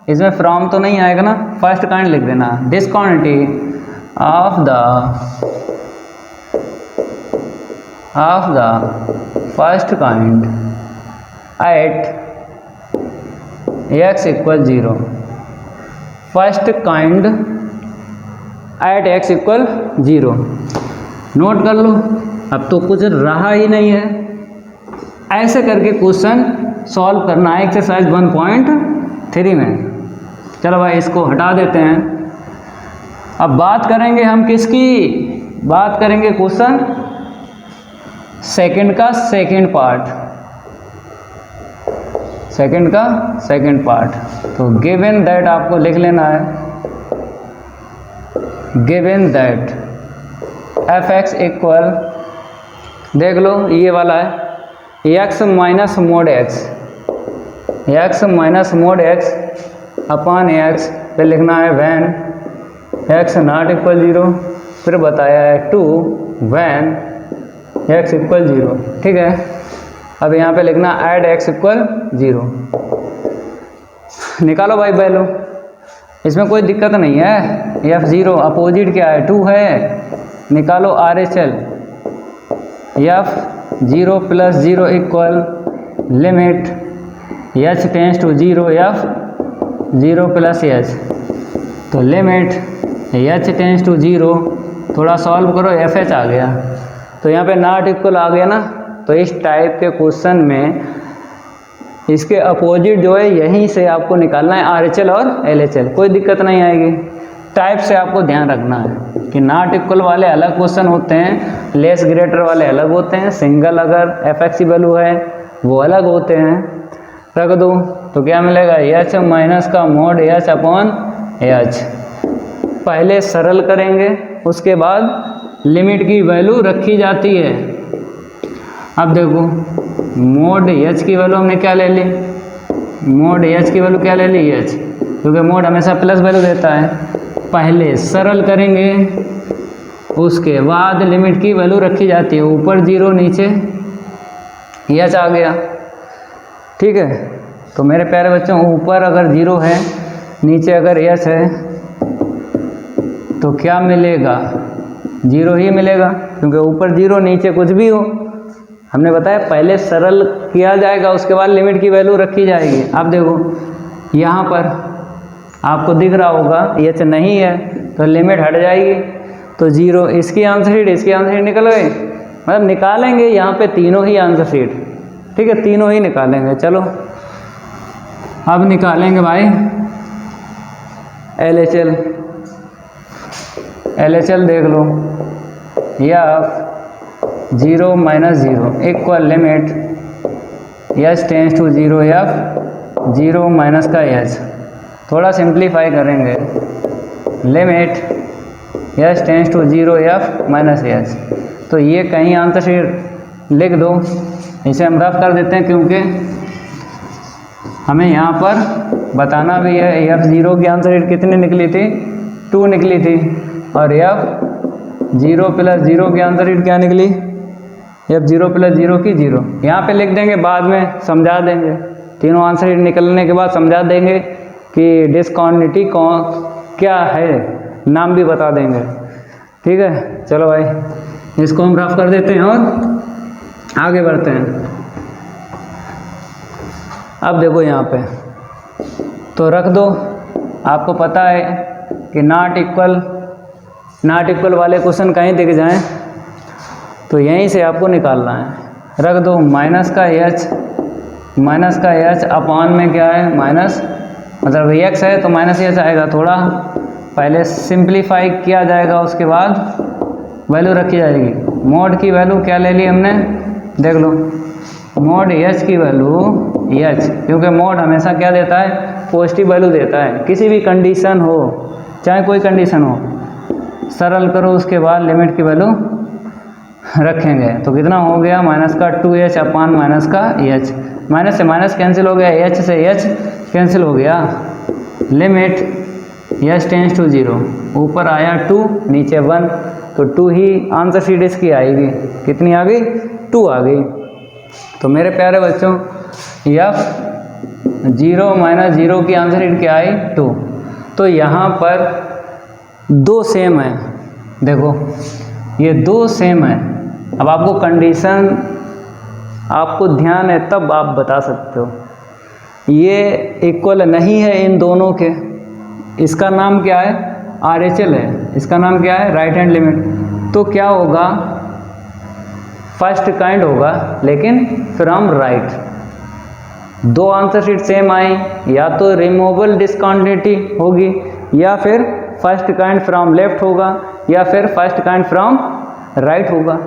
S1: इसमें फ्रॉम तो नहीं आएगा ना, फर्स्ट काइंड लिख देना, discontinuity of the first kind at x equal 0, first kind at x equal 0। Note कर लो, अब तो कुछ रहा ही नहीं है। ऐसे करके क्वेश्चन सॉल्व करना है एक्सरसाइज 1.3 में। चलो भाई इसको हटा देते हैं। अब बात करेंगे हम किसकी, बात करेंगे क्वेश्चन सेकंड का सेकंड पार्ट। तो गिवन दैट आपको लिख लेना है, given that f x equal, देख लो ये वाला है x minus mode x, x minus mode x upon x पे लिखना है वैन x नॉट इक्वल 0, फिर बताया है 2 वैन x इक्वल 0, ठीक है। अब यहाँ पे लिखना ऐड x इक्वल 0, निकालो भाई वैल्यू, इसमें कोई दिक्कत नहीं है। f0 अपोजिट क्या है, 2 है, निकालो RHL, f0 plus 0 equal limit h tends to 0 f0 plus h, तो लिमिट h टेंस टू 0, थोड़ा सॉल्व करो fh आ गया, तो यहाँ पे नॉट इक्वल आ गया ना। तो इस टाइप के क्वेश्चन में इसके अपोजिट जो है यहीं से आपको निकालना है RHL और LHL, कोई दिक्कत नहीं आएगी। टाइप से आपको ध्यान रखना है कि नॉट इक्वल वाले अलग क्वेश्चन होते हैं, लेस ग्रेटर वाले अलग होते हैं, सिंगल अगर एफ की वैल्यू है वो अलग होते हैं। रख दो तो क्या मिलेगा, एच माइनस का मोड एच अपॉन एच। पहले सरल करेंगे, उसके बाद लिमिट की वैल्यू रखी जाती है। अब देखो मोड एच की वैल्यू हमने क्या ले ली, मोड एच की वैल्यू क्या ले ली, एच, क्योंकि मोड हमेशा प्लस वैल्यू देता है। पहले सरल करेंगे, उसके बाद लिमिट की वैल्यू रखी जाती है। ऊपर 0 नीचे एच आ गया, ठीक है। तो मेरे प्यारे बच्चों ऊपर अगर 0 है नीचे अगर एच है तो क्या मिलेगा, 0 ही मिलेगा, क्योंकि ऊपर 0 नीचे कुछ भी हो। हमने बताया पहले सरल किया जाएगा, उसके बाद लिमिट की वैल्यू रखी जाएगी। अब देखो यहाँ पर आपको दिख रहा होगा एच नहीं है तो लिमिट हट जाएगी, तो 0, इसकी आंसर शीट इसकी आंसर शीट निकल गई, मतलब निकालेंगे यहाँ पे तीनों ही आंसर शीट, ठीक है, तीनों ही निकालेंगे। चलो अब निकालेंगे भाई LHL देख लो, या 0 minus 0 equal limit h tends to 0 f 0 minus का एच। थोड़ा सिंप्लीफाई करेंगे, limit h tends to 0 f minus h. तो ये कहीं आंसर शीट लिख दो, इसे हम रफ कर देते हैं क्योंकि हमें यहाँ पर बताना भी है। F0 की आंसर शीट कितनी निकली थी, 2 निकली थी, और F0 प्लस 0 की आंसर शीट क्या निकली, F0 प्लस 0 की 0। यहाँ पे लिख देंगे, बाद में समझा देंगे, तीनों आंसर शीट निकलने के बाद समझा देंगे कि डिसकॉन्टिटी कौन क्या है, नाम भी बता देंगे, ठीक है। चलो भाई इसको हम रफ कर देते हैं और आगे बढ़ते हैं। अब देखो यहाँ पे तो रख दो, आपको पता है कि नॉट इक्वल वाले क्वेश्चन कहीं दिख जाएं तो यहीं से आपको निकालना है। रख दो माइनस का एच अपॉन में क्या है, माइनस, मतलब एक्स है तो माइनस एच आएगा। थोड़ा पहले सिंप्लीफाई किया जाएगा, उसके बाद वैल्यू रखी जाएगी। मोड की वैल्यू क्या ले ली हमने, देख लो, मोड एच की वैल्यू एच, क्योंकि मोड हमेशा क्या देता है, पॉजिटिव वैल्यू देता है, किसी भी कंडीशन हो, चाहे कोई कंडीशन हो। सरल करो, उसके बाद लिमिट की वैल्यू रखेंगे तो कितना हो गया, माइनस का 2h अपान माइनस का एच, माइनस से माइनस कैंसिल हो गया, एच से एच कैंसिल हो गया। लिमिट एच टेंस टू 0, ऊपर आया 2 नीचे 1, तो 2 ही आंसर शीट इसकी आएगी। कितनी आ गई, 2 आ गई। तो मेरे प्यारे बच्चों F0 माइनस 0 की आंसर शीट क्या आई, 2। तो यहाँ पर 2 सेम है, देखो ये 2 सेम है। अब आपको कंडीशन आपको ध्यान है तब आप बता सकते हो, ये इक्वल नहीं है इन दोनों के। इसका नाम क्या है, RHL है, इसका नाम क्या है, राइट हैंड लिमिट। तो क्या होगा, फर्स्ट काइंड होगा लेकिन from right. 2 answer sheet same आई, या तो रिमूवेबल डिसकॉन्टिन्यूटी होगी, या फिर फर्स्ट काइंड फ्रॉम लेफ्ट होगा, या फिर फर्स्ट काइंड फ्रॉम राइट होगा।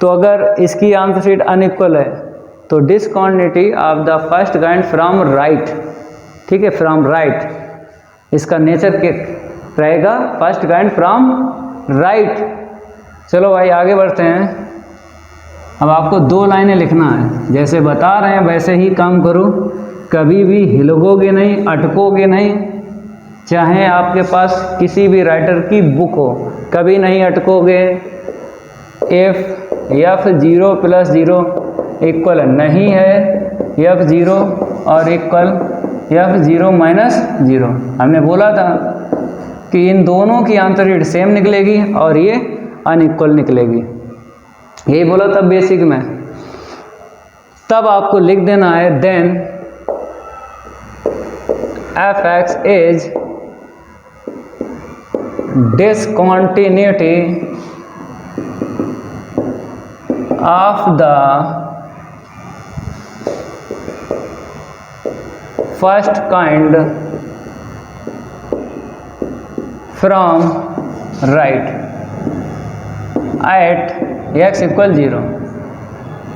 S1: तो अगर इसकी आंसर शीट अनइक्वल है तो discontinuity of the first kind from right, ठीक है, फ्रॉम राइट, इसका नेचर के रहेगा फर्स्ट काइंड फ्रॉम राइट। चलो भाई आगे बढ़ते हैं। अब आपको 2 लाइनें लिखना है, जैसे बता रहे हैं वैसे ही काम करो, कभी भी हिलोगे नहीं, अटकोगे नहीं। चाहे आपके पास किसी भी राइटर की बुक हो, कभी नहीं अटकोगे। F0 प्लस 0 इक्वल नहीं है F0 और इक्वल F0 माइनस 0। हमने बोला था कि इन दोनों की आंसर शीट सेम निकलेगी और ये अनइक्वल निकलेगी, यही बोला था बेसिक में। तब आपको लिख देना है then fx is discontinuity of the first kind from right at x equal 0।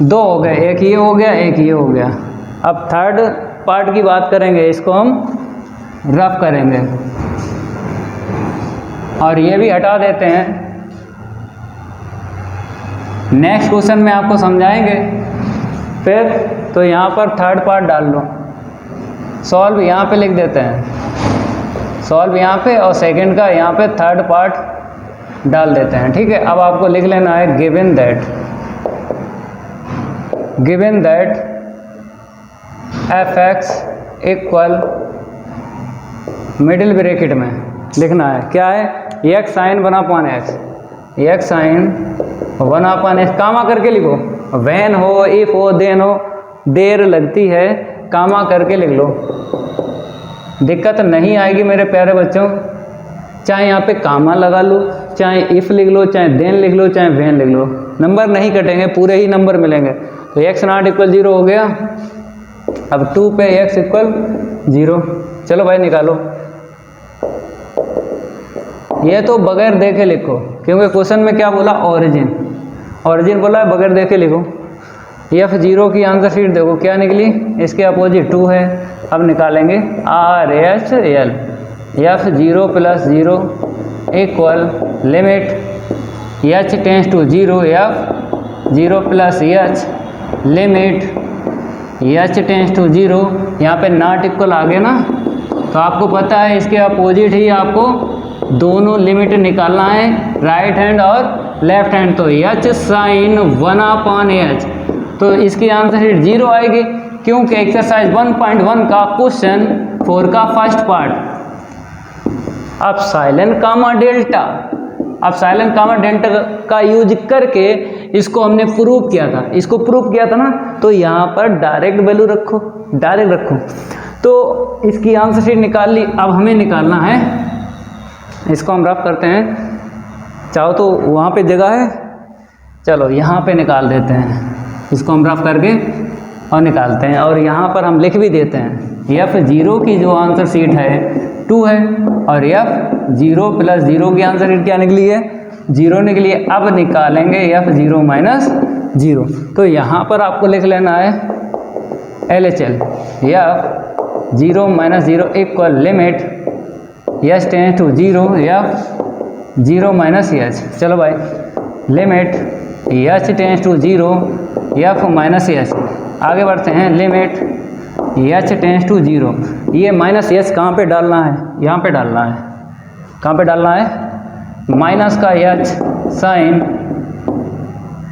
S1: दो हो गए, एक ये हो गया, एक ये हो गया। अब थर्ड पार्ट की बात करेंगे, इसको हम रफ करेंगे और ये भी हटा देते हैं। नेक्स्ट क्वेश्चन में आपको समझाएंगे फिर। तो यहाँ पर थर्ड पार्ट डाल लो, सॉल्व यहाँ पे लिख देते हैं, सॉल्व यहाँ पे, और सेकंड का यहाँ पे थर्ड पार्ट डाल देते हैं। ठीक है, अब आपको लिख लेना है given that fx equal middle bracket में लिखना है, क्या है, x sine 1/x, x sine 1/x, comma करके लिखो, वैन हो, इफ हो, देन हो, देर लगती है, कामा करके लिख लो, दिक्कत नहीं आएगी मेरे प्यारे बच्चों। चाहे यहाँ पे कामा लगा लो, चाहे इफ़ लिख लो, चाहे देन लिख लो, चाहे वैन लिख लो, नंबर नहीं कटेंगे, पूरे ही नंबर मिलेंगे। तो x नॉट इक्वल 0 हो गया। अब 2 पे x इक्वल 0, चलो भाई निकालो। ये तो बगैर देखे लिखो, क्योंकि क्वेश्चन में क्या बोला, ओरिजिन बोला है, बगैर देखे लिखो। f0 की आंसर शीट देखो क्या निकली, इसके अपोजिट 2 है। अब निकालेंगे RHL, f0 + 0 equal limit h tends to 0, f0 + h limit h tends to 0। यहाँ पे नॉट इक्वल आ गया ना, तो आपको पता है इसके अपोजिट ही आपको दोनों लिमिट निकालना है, राइट हैंड और लेफ्ट हैंड। तो h साइन 1/h, तो इसकी आंसर शीट 0 आएगी, क्योंकि एक्सरसाइज 1.1 का क्वेश्चन 4 का फर्स्ट पार्ट अब साइलेंट कामा डेल्टा का यूज करके इसको हमने प्रूव किया था, इसको प्रूव किया था ना, तो यहाँ पर डायरेक्ट वैल्यू रखो, डायरेक्ट रखो। तो इसकी आंसर शीट निकाल ली। अब हमें निकालना है, इसको हम रफ करते हैं, चाहो तो वहाँ पे जगह है, चलो यहाँ पे निकाल देते हैं, इसको हम रफ करके और निकालते हैं, और यहाँ पर हम लिख भी देते हैं f0 की जो आंसर शीट है 2 है, और f0 + 0 की आंसर शीट क्या निकली है, 0 निकली है। अब निकालेंगे f0 - 0, तो यहाँ पर आपको लिख लेना है LHL, f0 - 0 equal limit h tends to 0, f0 - h। चलो भाई, limit h tends to 0, f - h। आगे बढ़ते हैं, लिमिट h टेंस टू 0। ये -h कहाँ पे डालना है, यहाँ पे डालना है, कहाँ पे डालना है, माइनस का h साइन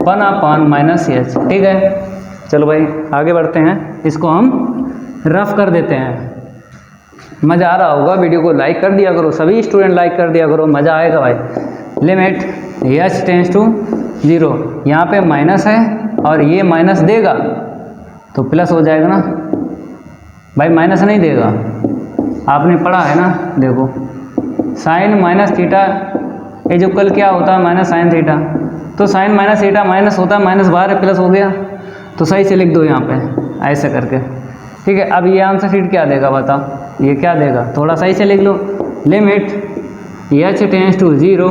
S1: 1/-h। ठीक है, चलो भाई आगे बढ़ते हैं, इसको हम रफ कर देते हैं। मज़ा आ रहा होगा, वीडियो को लाइक कर दिया करो, सभी स्टूडेंट लाइक कर दिया करो, मज़ा आएगा भाई। लिमिट h टेंस टू 0, यहाँ पे माइनस है और ये माइनस देगा तो प्लस हो जाएगा ना भाई, माइनस नहीं देगा, आपने पढ़ा है ना, देखो sine minus theta is equal क्या होता है, माइनस साइन थीटा। तो साइन माइनस थीटा माइनस होता है, माइनस बाहर है, प्लस हो गया, तो सही से लिख दो यहाँ पे ऐसे करके। ठीक है, अब ये आंसर शीट क्या देगा बताओ, ये क्या देगा, थोड़ा सही से लिख लो। Limit h tends to 0,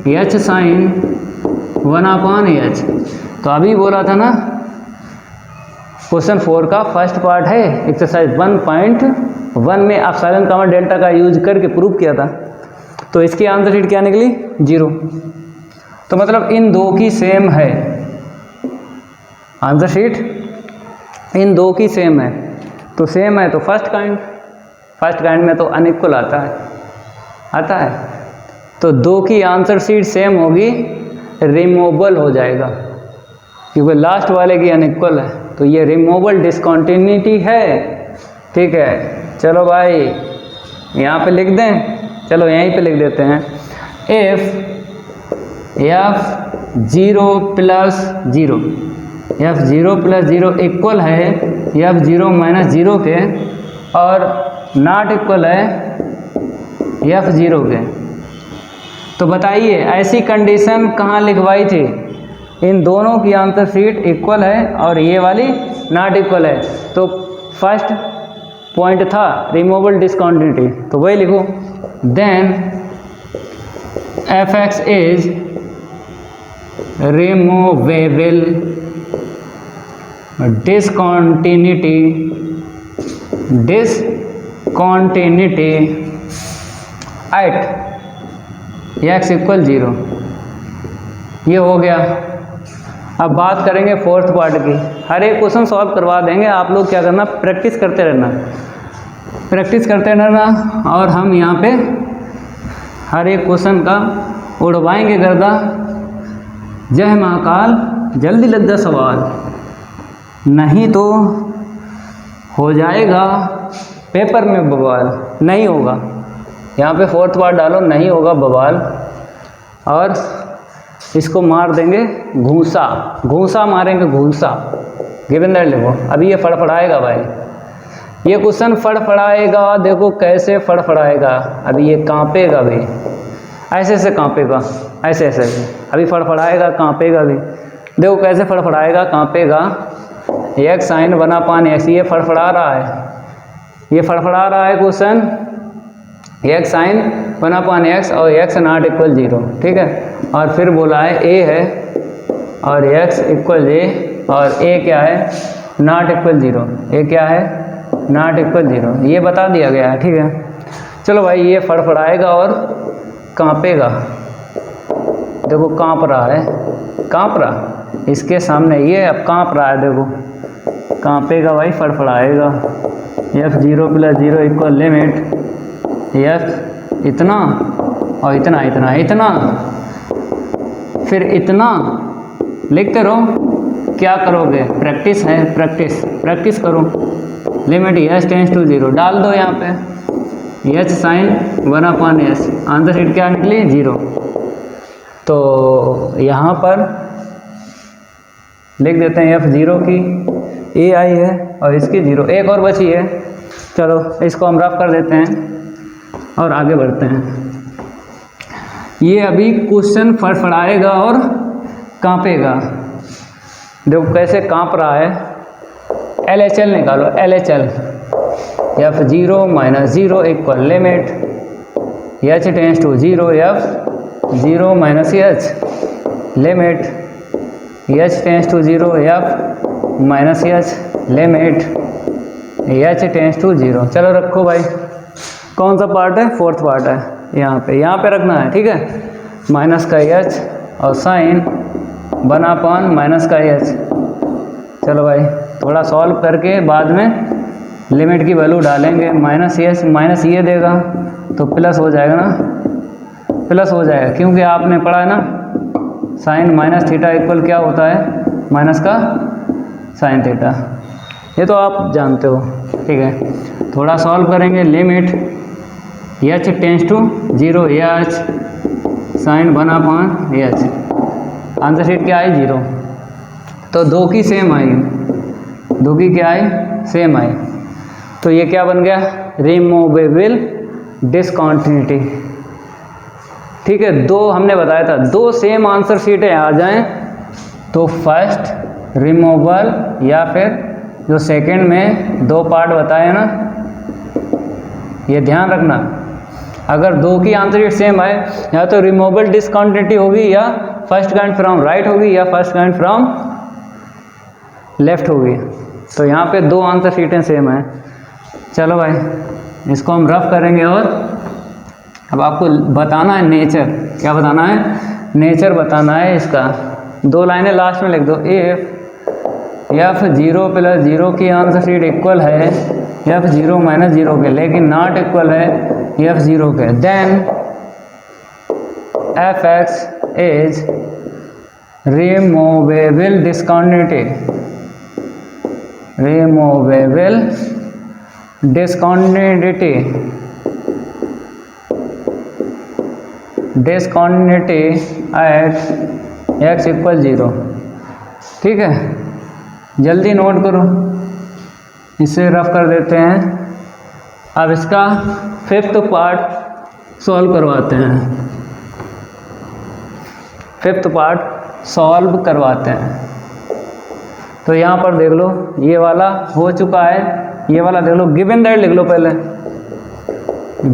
S1: h sine 1/h। तो अभी बोला था ना, क्वेश्चन 4 का फर्स्ट पार्ट है, एक्सरसाइज 1.1 में आप साइलेंट कामा डेल्टा का यूज करके प्रूव किया था। तो इसकी आंसर शीट क्या निकली, 0। तो मतलब इन दो की सेम है, आंसर शीट इन दो की सेम है। तो सेम है तो फर्स्ट काइंड में तो अनइक्वल आता है, तो दो की आंसर शीट सेम होगी, रिमूवल हो जाएगा, क्योंकि लास्ट वाले की अनइक्वल है, तो ये रिमूवल डिसकंटिन्यूटी है। ठीक है, चलो भाई यहाँ पे लिख दें, चलो यहीं पे लिख देते हैं, इफ f0 + 0, f0 + 0 इक्वल है f0 - 0 के, और नॉट इक्वल है f0 के। तो बताइए ऐसी कंडीशन कहाँ लिखवाई थी, इन दोनों की आंसर शीट इक्वल है और ये वाली नॉट इक्वल है। तो फर्स्ट पॉइंट था रिमूवेबल डिसकंटिन्यूटी, तो वही लिखो, then F x is removable discontinuity at x equal 0। ये हो गया। अब बात करेंगे फोर्थ पार्ट की। हर एक क्वेश्चन सॉल्व करवा देंगे, आप लोग क्या करना, प्रैक्टिस करते रहना, प्रैक्टिस करते रहना, और हम यहाँ पे हर एक क्वेश्चन का उड़वाएंगे गर्दा। जय महाकाल, जल्दी लग जा सवाल, नहीं तो हो जाएगा पेपर में बवाल। नहीं होगा, यहाँ पे फोर्थ पार्ट डालो, नहीं होगा बवाल, और इसको मार देंगे घूसा, घूसा मारेंगे घूसा। गिवन दैट लिखो। अभी ये फड़फड़ाएगा भाई, ये क्वेश्चन फड़फड़ाएगा, देखो कैसे फड़फड़ाएगा। अभी ये कांपेगा भी, ऐसे ऐसे कांपेगा, ऐसे ऐसे ऐसे। अभी फड़फड़ाएगा, कांपेगा भी, देखो कैसे फड़फड़ाएगा, कांपेगा। एक्स साइन बना पान एक्स, ये फड़फड़ा रहा है, ये फड़फड़ा रहा है क्वेश्चन, एक्स साइन बना पान एक्स और एक्स नॉट इक्वल 0, ठीक है। और फिर बोला है ए है और एक्स इक्वल ए, और ए क्या है, नॉट इक्वल 0, ए क्या है, नॉट इक्वल 0, ये बता दिया गया है, ठीक है। चलो भाई, ये फड़फड़ाएगा और कांपेगा, देखो कांप रहा है, कांप रहा इसके सामने, ये अब कांप रहा है, देखो कांपेगा भाई, फड़फड़ाएगा। एफ 0 + 0 इक्वल लिमिट एफ इतना और इतना, इतना इतना, फिर इतना लिखते रहो। क्या करोगे, प्रैक्टिस है, प्रैक्टिस प्रैक्टिस करो। लिमिट एच टेंस टू 0 डाल दो यहाँ पे, h sine 1/s, answer sheet क्या निकली, 0। तो यहाँ पर लिख देते हैं एफ 0 की ए आई है और इसकी 0, एक और बची है। चलो इसको हम रफ कर देते हैं और आगे बढ़ते हैं। ये अभी क्वेश्चन फड़फड़ाएगा और कांपेगा, देखो कैसे कांप रहा है। LHL निकालो, LHL f 0 - 0 equal limit h tends to 0 f 0 - h, limit h tends to 0 f - h, limit h tends to 0। चलो रखो भाई, कौन सा पार्ट है, फोर्थ पार्ट है, यहाँ पे रखना है, ठीक है। माइनस का एच और साइन बना पान माइनस का एच। चलो भाई थोड़ा सॉल्व करके बाद में लिमिट की वैल्यू डालेंगे। माइनस एच माइनस ये देगा तो प्लस हो जाएगा ना, प्लस हो जाएगा, क्योंकि आपने पढ़ा है ना साइन माइनस थीटा इक्वल क्या होता है, माइनस का साइन थीटा, ये तो आप जानते हो, ठीक है। थोड़ा सॉल्व करेंगे। Limit h tends to 0 h sine बना पान एच, आंसर शीट क्या आई, 0। तो दो की सेम आई, दो की क्या आई, सेम आई, तो ये क्या बन गया, रिमूवेबल डिसकंटिन्यूटी, ठीक है। दो हमने बताया था, दो सेम आंसर शीटें आ जाएं तो फर्स्ट रिमूवल, या फिर जो सेकंड में दो पार्ट बताए ना, ये ध्यान रखना। अगर दो की आंसर शीट सेम आए, या तो रिमूवेबल डिसकंटिन्यूटी होगी, या फर्स्ट काइंड फ्रॉम राइट होगी, या फर्स्ट काइंड फ्रॉम लेफ्ट होगी। तो यहाँ पे दो आंसर शीटें सेम हैं। चलो भाई इसको हम रफ करेंगे, और अब आपको बताना है नेचर, क्या बताना है, नेचर बताना है इसका। दो लाइनें लास्ट में लिख दो। इफ एफ 0 + 0 की आंसर शीट इक्वल है एफ 0 - 0 के, लेकिन नॉट इक्वल है एफ 0 के, then F x is removable discontinuity, removable discontinuity, discontinuity at x equal 0, ठीक है। जल्दी नोट करो, इसे रफ कर देते हैं। अब इसका फिफ्थ पार्ट सॉल्व करवाते हैं, फिफ्थ पार्ट सॉल्व करवाते हैं। तो यहाँ पर देख लो, ये वाला हो चुका है, ये वाला देख लो, गिवन दैट लिख लो पहले,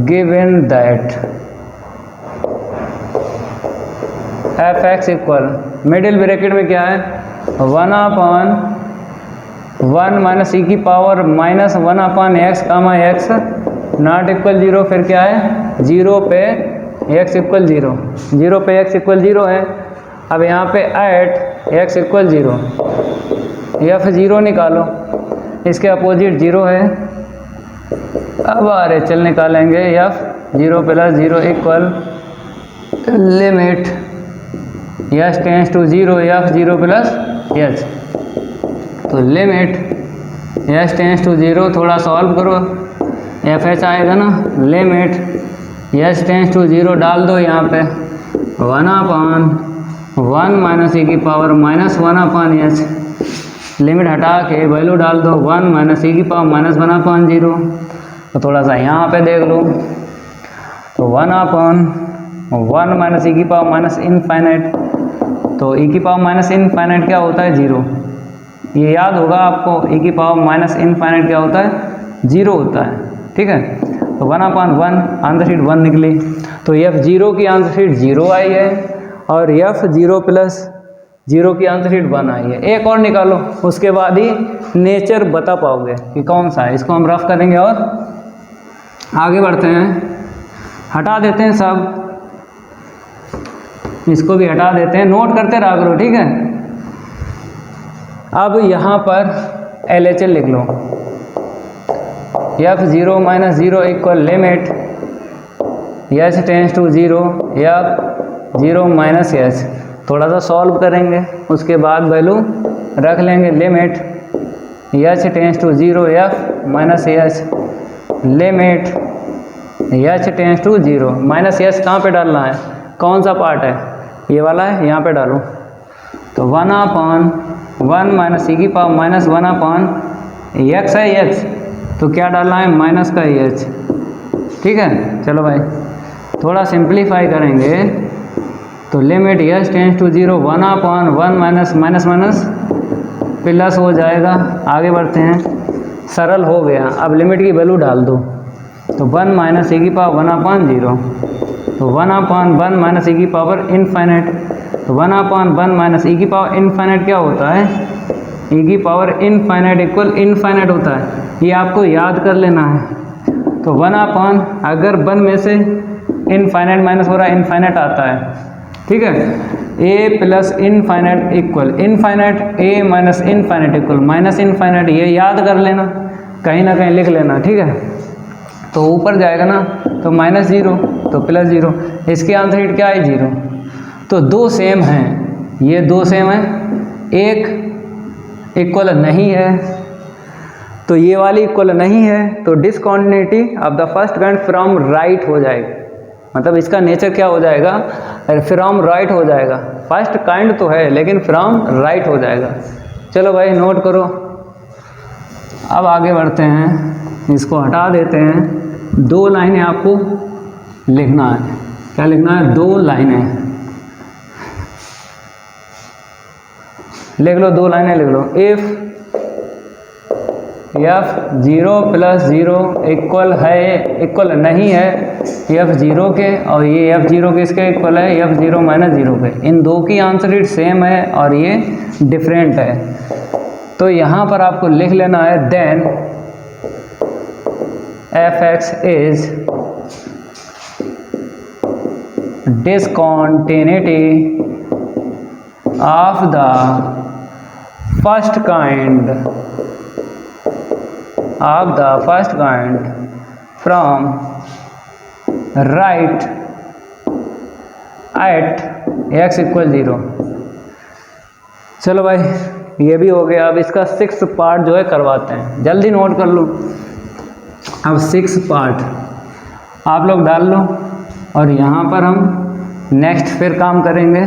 S1: given that f x equal, middle bracket में क्या है, 1/1 माइनस ई की power minus 1/x comma x not equal 0, फिर क्या है 0 पे x इक्वल 0, 0 पे x इक्वल 0 है। अब यहाँ पे एट x इक्वल 0, f 0 निकालो, इसके अपोजिट 0 है। अब आर चल निकालेंगे, f 0 plus 0 equal limit h tends to 0 f 0 plus h, तो लिमिट यच टेंस टू 0, थोड़ा सॉल्व करो एफ एच आएगा ना, लिमिट यच टेंस टू 0 डाल दो यहाँ पे 1/1 माइनस ई की पावर माइनस 1/h, लिमिट हटा के वैल्यू डाल दो 1 माइनस ई की पावर माइनस 1/0, तो थोड़ा सा यहाँ पे देख लो, तो 1/1 माइनस ई की पावर माइनस इनफाइनाइट, तो ई की पावर माइनस इनफाइनाइट क्या होता है 0, ये याद होगा आपको, ई की पावर माइनस इनफाइनाइट क्या होता है 0 होता है, ठीक है। तो 1/1 आंसर शीट 1 निकली, तो एफ 0 की आंसर शीट 0 आई है और एफ 0 प्लस 0 की आंसर शीट 1 आई है। एक और निकालो, उसके बाद ही नेचर बता पाओगे कि कौन सा है। इसको हम रफ करेंगे और आगे बढ़ते हैं, हटा देते हैं सब, इसको भी हटा देते हैं, नोट करते रहा करो, ठीक है। अब यहाँ पर LHL लिख लो, f 0 minus 0 equal limit h tends to 0 f 0 minus h, थोड़ा सा सॉल्व करेंगे, उसके बाद वैल्यू रख लेंगे, limit h tends to 0 f minus h, limit h tends to 0 minus h कहाँ पे डालना है, कौन सा पार्ट है, ये वाला है, यहाँ पे डालो, तो 1/1 माइनस ई की पावर माइनस 1/x है h, तो क्या डालना है माइनस का h, ठीक है। चलो भाई थोड़ा सिंप्लीफाई करेंगे, तो limit h tends to 0 1/1 minus minus minus plus हो जाएगा। आगे बढ़ते हैं, सरल हो गया। अब लिमिट की वैल्यू डाल दो, तो 1 माइनस ई की पावर 1/0, तो 1/1 माइनस ई की पावर इनफाइनाइट, तो 1/1 माइनस ई की पावर इनफाइनाइट क्या होता है, ई की पावर इनफाइनाइट इक्वल इनफाइनाइट होता है, ये आपको याद कर लेना है। तो 1/, अगर 1 में से इनफाइनाइट माइनस हो रहा है, इनफाइनाइट आता है, ठीक है। A plus infinite equal infinite, A minus infinite equal minus infinite, ये याद कर लेना, कहीं ना कहीं लिख लेना, ठीक है। तो ऊपर जाएगा ना, तो -0 तो +0, इसकी आंसर शीट क्या है 0। तो दो सेम हैं, ये दो सेम है, एक इक्वल नहीं है, तो ये वाली इक्वल नहीं है, तो discontinuity of the first kind from right हो जाएगा, मतलब इसका नेचर क्या हो जाएगा, फ्रॉम राइट हो जाएगा। फर्स्ट काइंड तो है लेकिन फ्रॉम राइट हो जाएगा। चलो भाई नोट करो। अब आगे बढ़ते हैं, इसको हटा देते हैं। 2 लाइनें आपको लिखना है, क्या लिखना है, 2 लाइनें लिख लो, 2 लाइनें लिख लो। इफ़ f 0 + 0 इक्वल है, इक्वल नहीं है f 0 के, और ये f 0 किसके इक्वल है, f 0 - 0 के, इन दो की आंसर शीट सेम है और ये डिफरेंट है। तो यहाँ पर आपको लिख लेना है then f(x) is discontinuity of the first kind from right at x = 0। चलो भाई ये भी हो गया। अब इसका 6th पार्ट जो है करवाते हैं, जल्दी नोट कर लो। अब 6th पार्ट आप लोग डाल लो और यहाँ पर हम नेक्स्ट फिर काम करेंगे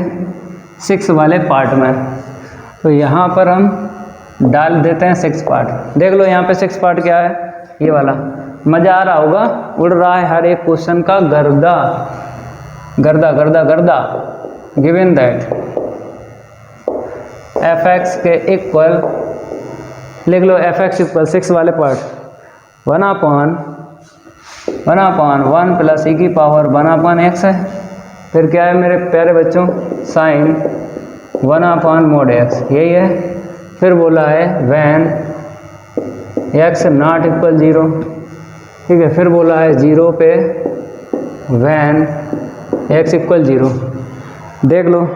S1: 6 वाले पार्ट में। तो यहाँ पर हम डाल देते हैं 6 पार्ट। देख लो यहाँ पे 6 पार्ट क्या है, ये वाला। मज़ा आ रहा होगा, उड़ रहा है हर एक क्वेश्चन का गर्दा गर्दा गर्दा गर्दा। गिवन दैट f(x) के इक्वल लिख लो, f(x) = 6 वाले पार्ट 1/1 प्लस ई की पावर 1/x है। फिर क्या है मेरे प्यारे बच्चों, साइन 1/mod x, यही है। फिर बोला है वैन x नॉट इक्वल 0, ठीक है। फिर बोला है 0 पे वैन x इक्वल 0। देख लो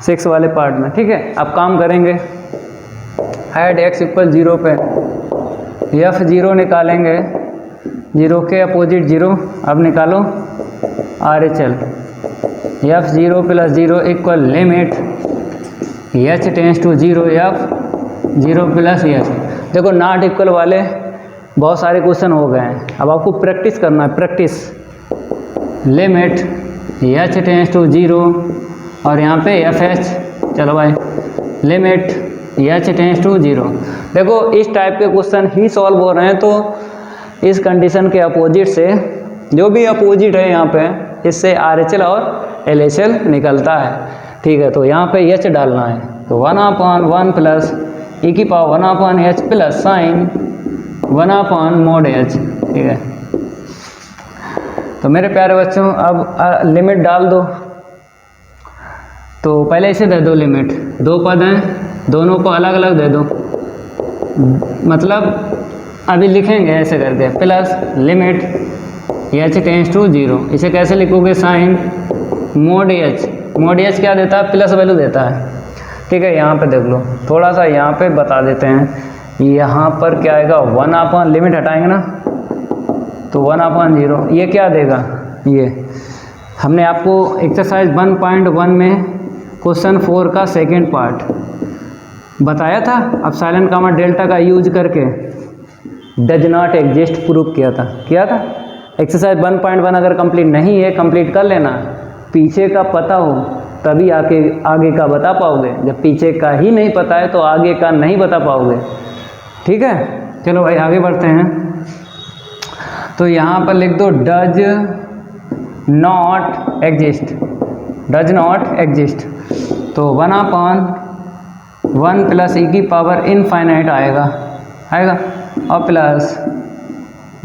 S1: 6 वाले पार्ट में, ठीक है। अब काम करेंगे, ऐड x इक्वल 0 पे f0 निकालेंगे, 0 के अपोजिट 0। अब निकालो RHL, f0 plus 0 equal limit h tends to 0 f0 plus h। देखो नॉट इक्वल वाले बहुत सारे क्वेश्चन हो गए हैं, अब आपको प्रैक्टिस करना है, practice. Limit h tends to 0 और यहाँ पे fh, चलो भाई लिमिट h टेंस टू 0। देखो इस टाइप के क्वेश्चन ही सॉल्व हो रहे हैं, तो इस कंडीशन के अपोजिट से जो भी अपोजिट है यहाँ पे, इससे RHL और LHL निकलता है, ठीक है। तो यहाँ पे h डालना है, तो 1/1 प्लस ई की power 1/h plus sign 1/mod h, ठीक है। तो मेरे प्यारे बच्चों अब लिमिट डाल दो। तो पहले इसे दे दो लिमिट, 2 पद हैं, दोनों को अलग अलग दे दो, मतलब अभी लिखेंगे ऐसे करके, plus limit h tends to 0। इसे कैसे लिखोगे, साइन mod h क्या देता है, प्लस वैल्यू देता है, ठीक है। यहाँ पे देख लो, थोड़ा सा यहाँ पे बता देते हैं। यहाँ पर क्या आएगा, 1/, लिमिट हटाएंगे ना तो 1/0, ये क्या देगा, ये हमने आपको एक्सरसाइज 1.1 में क्वेश्चन 4 का सेकेंड पार्ट बताया था, अब साइलेंट कामा डेल्टा का यूज करके डज नॉट एग्जिस्ट प्रूव किया था। एक्सरसाइज 1.1 अगर कंप्लीट नहीं है, कंप्लीट कर लेना, पीछे का पता हो तभी आगे का बता पाओगे, जब पीछे का ही नहीं पता है तो आगे का नहीं बता पाओगे, ठीक है। चलो भाई आगे बढ़ते हैं। तो यहाँ पर लिख दो डज नॉट एग्जिस्ट, तो 1/1 प्लस ई की पावर इनफाइनाइट आएगा, और प्लस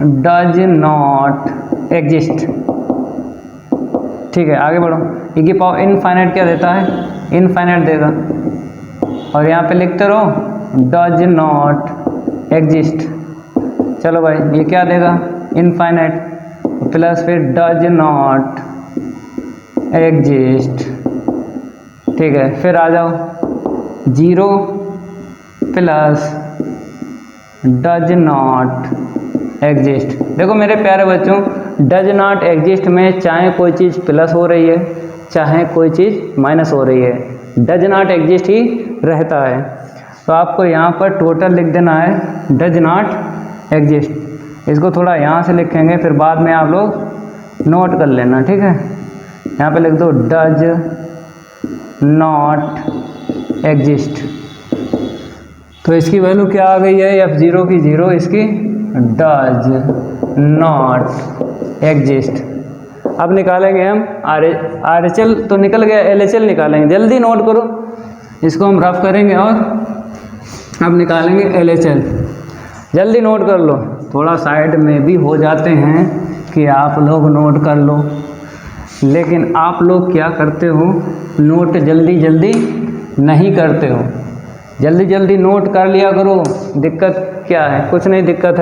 S1: डज नॉट एग्जिस्ट, ठीक है। आगे बढ़ो, ई की पावर इनफाइनाइट क्या देता है, इनफाइनाइट देगा, और यहाँ पे लिखते रहो डज नॉट एग्जिस्ट। चलो भाई ये क्या देगा, इनफाइनाइट, प्लस फिर डज नॉट एग्जिस्ट, ठीक है। फिर आ जाओ 0 प्लस डज नॉट एग्जिस्ट। देखो मेरे प्यारे बच्चों, डज नॉट एग्जिस्ट में चाहे कोई चीज़ प्लस हो रही है चाहे कोई चीज़ माइनस हो रही है, डज नॉट एग्जिस्ट ही रहता है। तो आपको यहाँ पर टोटल लिख देना है डज नॉट एग्जिस्ट। इसको थोड़ा यहाँ से लिखेंगे, फिर बाद में आप लोग नोट कर लेना, ठीक है। यहाँ पे लिख दो डज नॉट एग्जिस्ट। तो इसकी वैल्यू क्या आ गई है, f0 की 0, इसकी डज नॉट एग्जिस्ट। अब निकालेंगे हम RHL, तो निकल गया, LHL निकालेंगे, जल्दी नोट करो, इसको हम रफ करेंगे और अब निकालेंगे LHL। जल्दी नोट कर लो, थोड़ा साइड में भी हो जाते हैं कि आप लोग नोट कर लो, लेकिन आप लोग क्या करते हो, नोट जल्दी जल्दी नहीं करते हो। जल्दी जल्दी नोट कर लिया करो। दिक्कत क्या है, कुछ नहीं दिक्कत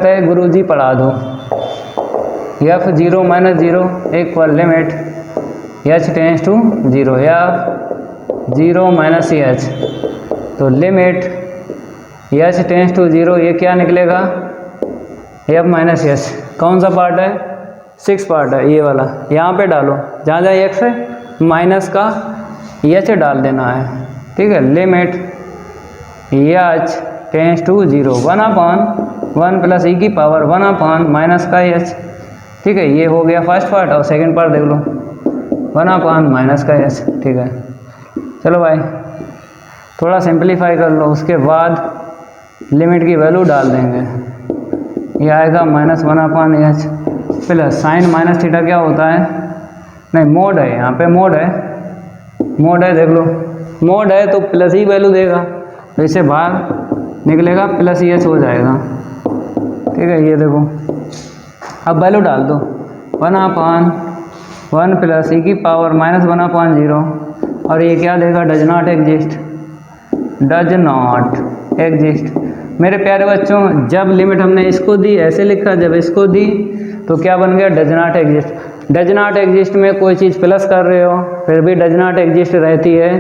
S1: है गुरुजी पढ़ा दो। f0 - 0 equal limit h tends to 0 या 0 - h, तो लिमिट h टेंस टू 0, ये क्या निकलेगा, f - h। कौन सा पार्ट है, 6 पार्ट है, ये वाला। यहाँ पे डालो, जहाँ जहाँ x है माइनस का h डाल देना है, ठीक है। Limit h tends to 0 1/1 plus E की पावर 1/, माइनस का h, ठीक है। ये हो गया फर्स्ट पार्ट, और सेकंड पार्ट देख लो 1/, माइनस का h, ठीक है। चलो भाई थोड़ा सिंपलीफाई कर लो, उसके बाद लिमिट की वैल्यू डाल देंगे, ये आएगा -1/h plus sign minus theta क्या होता है, नहीं मोड है, यहाँ पे मोड है, देख लो मोड है तो प्लस ही वैल्यू देगा, तो इसे बाहर निकलेगा प्लस ही h हो जाएगा, ठीक है, ये देखो अब वैल्यू डाल दो 1/1 प्लस e की पावर -1/0 और ये क्या देगा, does not exist, does not exist. मेरे प्यारे बच्चों, जब लिमिट हमने इसको दी ऐसे लिखा, जब इसको दी तो क्या बन गया, does not exist. Does not exist में कोई चीज़ प्लस कर रहे हो फिर भी डज नॉट एग्जिस्ट रहती है,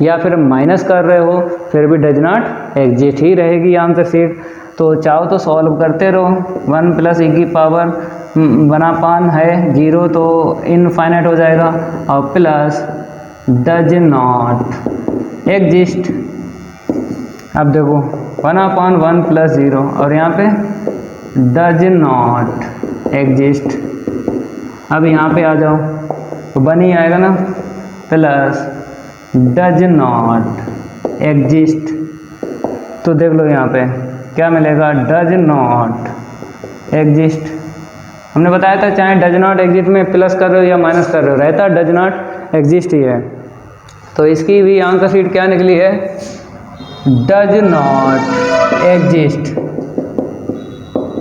S1: या फिर माइनस कर रहे हो फिर भी डज नॉट एग्जिस्ट ही रहेगी आंसर शीट। तो चाहो तो सॉल्व करते रहो। 1 प्लस e की पावर 1/n है 0 तो इनफाइनाइट हो जाएगा, और प्लस डज नॉट एग्जिस्ट। अब देखो 1/1 प्लस 0 और यहाँ पे डज नॉट एग्जिस्ट। अब यहाँ पे आ जाओ तो बन ही आएगा ना, प्लस डज नॉट एग्जिस्ट। तो देख लो यहाँ पे क्या मिलेगा, डज नॉट एग्जिस्ट। हमने बताया था चाहे डज नॉट एग्जिस्ट में प्लस कर रहे हो या माइनस कर रहे हो, रहता डज नॉट एग्जिस्ट ही है। तो इसकी भी आंसर शीट क्या निकली है, डज नॉट एग्जिस्ट।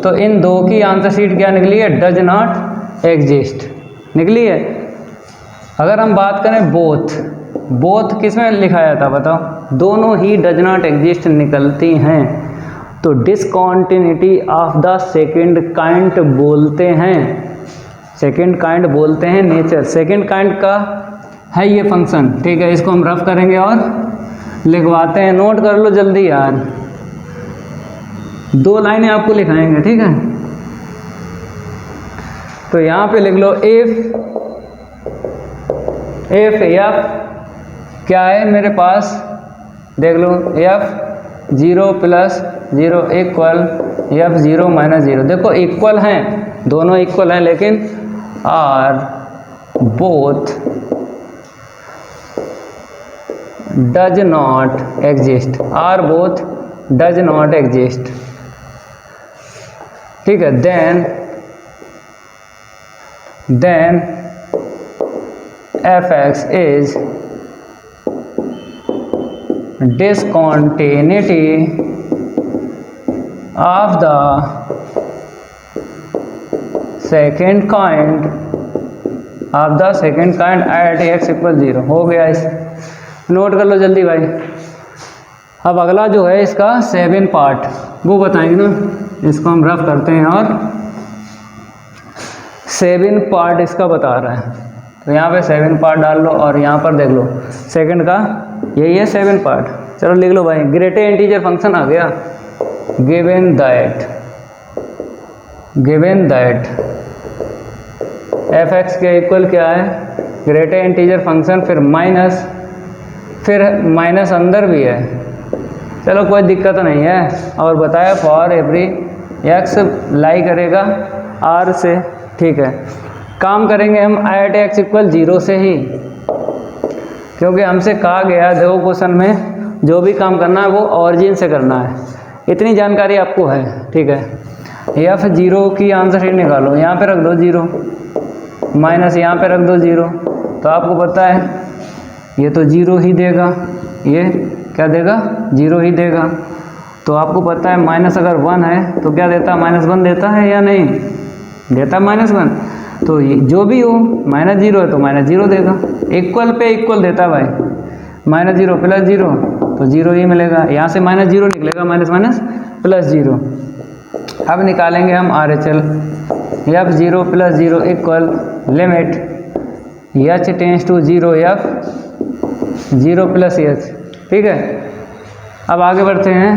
S1: तो इन दो की आंसर शीट क्या निकली है, डज नॉट एग्जिस्ट निकली है। अगर हम बात करें बोथ किस में लिखाया था बताओ, दोनों ही डज नॉट एग्जिस्ट निकलती हैं। तो discontinuity of the second kind बोलते हैं, सेकंड काइंड बोलते हैं नेचर। सेकंड काइंड का है ये फंक्शन, ठीक है। इसको हम रफ करेंगे और लिखवाते हैं, नोट कर लो जल्दी यार, 2 लाइनें आपको लिखाएंगे, ठीक है। तो यहाँ पे लिख लो इफ क्या है मेरे पास, देख लो f 0 plus 0 equal f 0 minus 0। देखो इक्वल हैं, दोनों इक्वल हैं, लेकिन are both does not exist, are both does not exist, ठीक है। Then fx is discontinuity of the second kind at x equal 0। हो गया, इस नोट कर लो जल्दी भाई। अब अगला जो है इसका 7 पार्ट वो बताएंगे ना, इसको हम रफ करते हैं और 7 पार्ट इसका बता रहा है। तो यहाँ पे 7 पार्ट डाल लो और यहाँ पर देख लो सेकंड का यही है 7 पार्ट। चलो लिख लो भाई, ग्रेटर इंटीजर फंक्शन आ गया, गिवन दैट fx के इक्वल क्या है, ग्रेटर इंटीजर फंक्शन, फिर माइनस अंदर भी है, चलो कोई दिक्कत नहीं है। और बताया फॉर एवरी x लाई करेगा r से, ठीक है। काम करेंगे हम एट x इक्वल 0 से ही, क्योंकि हमसे कहा गया देखो क्वेश्चन में जो भी काम करना है वो ऑरिजिन से करना है, इतनी जानकारी आपको है, ठीक है। या फिर 0 की आंसर शीट निकालो, यहाँ पे रख दो 0 माइनस यहाँ पे रख दो 0, तो आपको पता है ये तो 0 ही देगा, ये क्या देगा 0 ही देगा। तो आपको पता है माइनस अगर 1 है तो क्या देता है, -1 देता है या नहीं देता, -1। तो ये जो भी हो -0 है तो -0 देगा, इक्वल पे इक्वल देता है भाई, -0 प्लस 0 तो 0 ही मिलेगा, यहाँ से -0 निकलेगा, माइनस प्लस 0। अब निकालेंगे हम RHL, f 0 plus 0 equal limit h tends to 0 f 0 plus h, ठीक है। अब आगे बढ़ते हैं,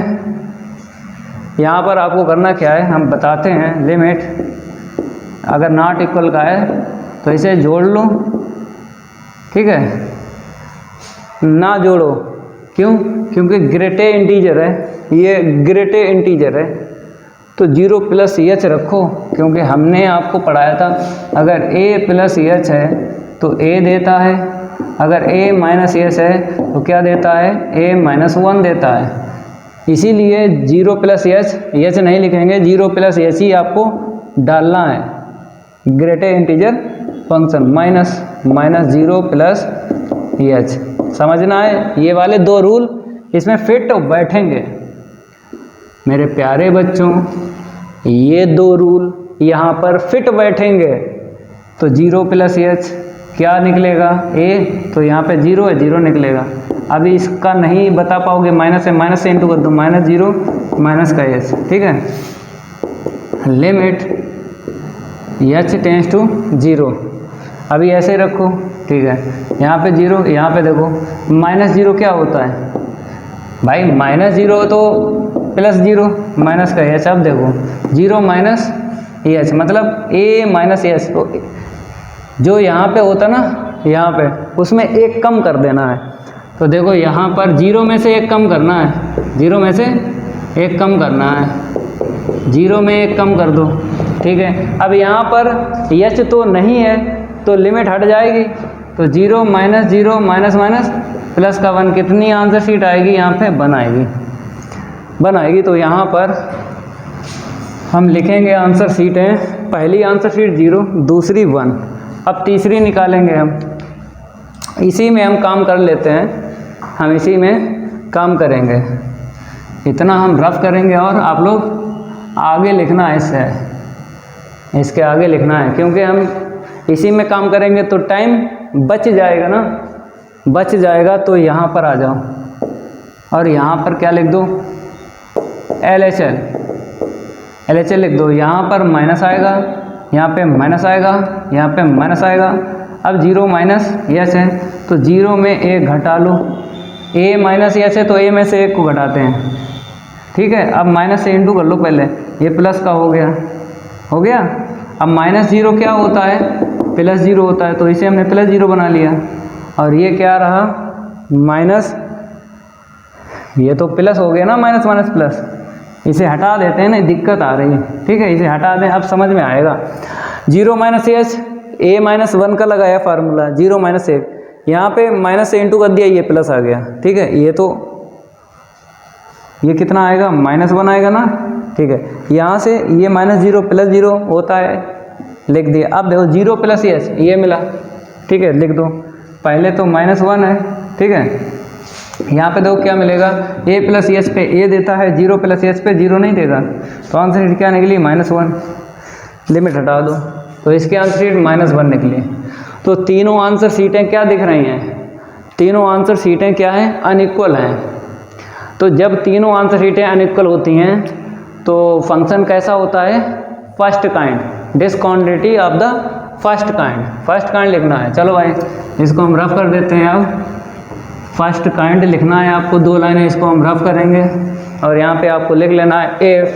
S1: यहाँ पर आपको करना क्या है हम बताते हैं। लिमिट अगर नॉट इक्वल का है तो इसे जोड़ लो, ठीक है, ना जोड़ो, क्यों, क्योंकि ग्रेटर इंटीजर है, ये ग्रेटर इंटीजर है, तो 0 प्लस h रखो, क्योंकि हमने आपको पढ़ाया था अगर a प्लस h है तो a देता है, अगर a माइनस h है तो क्या देता है, a माइनस 1 देता है। इसीलिए 0 प्लस h नहीं लिखेंगे, 0 प्लस h ही आपको डालना है। Greater integer function minus 0 plus h, समझना है, ये वाले 2 रूल इसमें फिट बैठेंगे। मेरे प्यारे बच्चों ये दो रूल यहाँ पर फिट बैठेंगे तो 0 + h क्या निकलेगा a, तो यहाँ पे 0 है, 0 निकलेगा। अभी इसका नहीं बता पाओगे, माइनस है, माइनस से इंटू कर दो, -0 माइनस का h, ठीक है। लिमिट h टेंड्स टू 0, अभी ऐसे रखो, ठीक है। यहाँ पे 0, यहाँ पे देखो -0 क्या होता है भाई, -0 तो +0 माइनस का h, अब देखो 0 माइनस h मतलब a माइनस h, तो जो यहाँ पे होता ना, यहाँ पे उसमें एक कम कर देना है। तो देखो यहाँ पर 0 में से एक कम करना है, 0 में से एक कम करना है, 0 में एक कम कर दो, ठीक है। अब यहाँ पर h तो नहीं है तो लिमिट हट जाएगी, तो 0 माइनस 0 माइनस माइनस प्लस का 1, कितनी आंसर शीट आएगी यहाँ पे, बनाएगी। तो यहाँ पर हम लिखेंगे आंसर शीटें, पहली आंसर शीट 0, दूसरी 1, अब तीसरी निकालेंगे हम। इसी में हम काम कर लेते हैं, हम इसी में काम करेंगे, इतना हम रफ करेंगे और आप लोग आगे लिखना है, इसके आगे लिखना है, क्योंकि हम इसी में काम करेंगे तो टाइम बच जाएगा ना, बच जाएगा। तो यहाँ पर आ जाओ और यहाँ पर क्या लिख दो, LHL लिख दो। यहाँ पर माइनस आएगा, यहाँ पे माइनस आएगा, यहाँ पे माइनस आएगा। अब 0 माइनस h है तो 0 में 1 घटा लो, a माइनस h है तो a में से 1 को घटाते हैं, ठीक है। अब माइनस से इंटू कर लो पहले, ये प्लस का हो गया। अब -0 क्या होता है, +0 होता है, तो इसे हमने +0 बना लिया। और ये क्या रहा, माइनस, ये तो प्लस हो गया ना, माइनस माइनस प्लस, इसे हटा देते हैं ना, दिक्कत आ रही है, ठीक है, इसे हटा दें, अब समझ में आएगा। 0 माइनस h, a माइनस 1 का लगाया फार्मूला, 0 माइनस 1, यहाँ पे माइनस से इंटू कर दिया, ये प्लस आ गया, ठीक है। ये कितना आएगा, -1 आएगा ना, ठीक है। यहाँ से ये -0 +0 होता है, लिख दिया। अब देखो 0 + h ये मिला, ठीक है, लिख दो। पहले तो -1 है, ठीक है। यहाँ पे देखो क्या मिलेगा, a + h पे a देता है, 0 + h पे 0 नहीं देगा, तो आंसर शीट क्या निकली, -1। लिमिट हटा दो, तो इसकी आंसर शीट -1 निकली। तो तीनों आंसर शीटें क्या दिख रही हैं, तीनों आंसर शीटें क्या हैं, अनइक्वल हैं। तो जब तीनों आंसर शीटें अनइक्वल होती हैं तो फंक्शन कैसा होता है, first kind, discontinuity of the first kind लिखना है। चलो भाई इसको हम रफ कर देते हैं। अब फर्स्ट काइंड लिखना है आपको, 2 लाइनें, इसको हम रफ करेंगे। और यहाँ पे आपको लिख लेना है f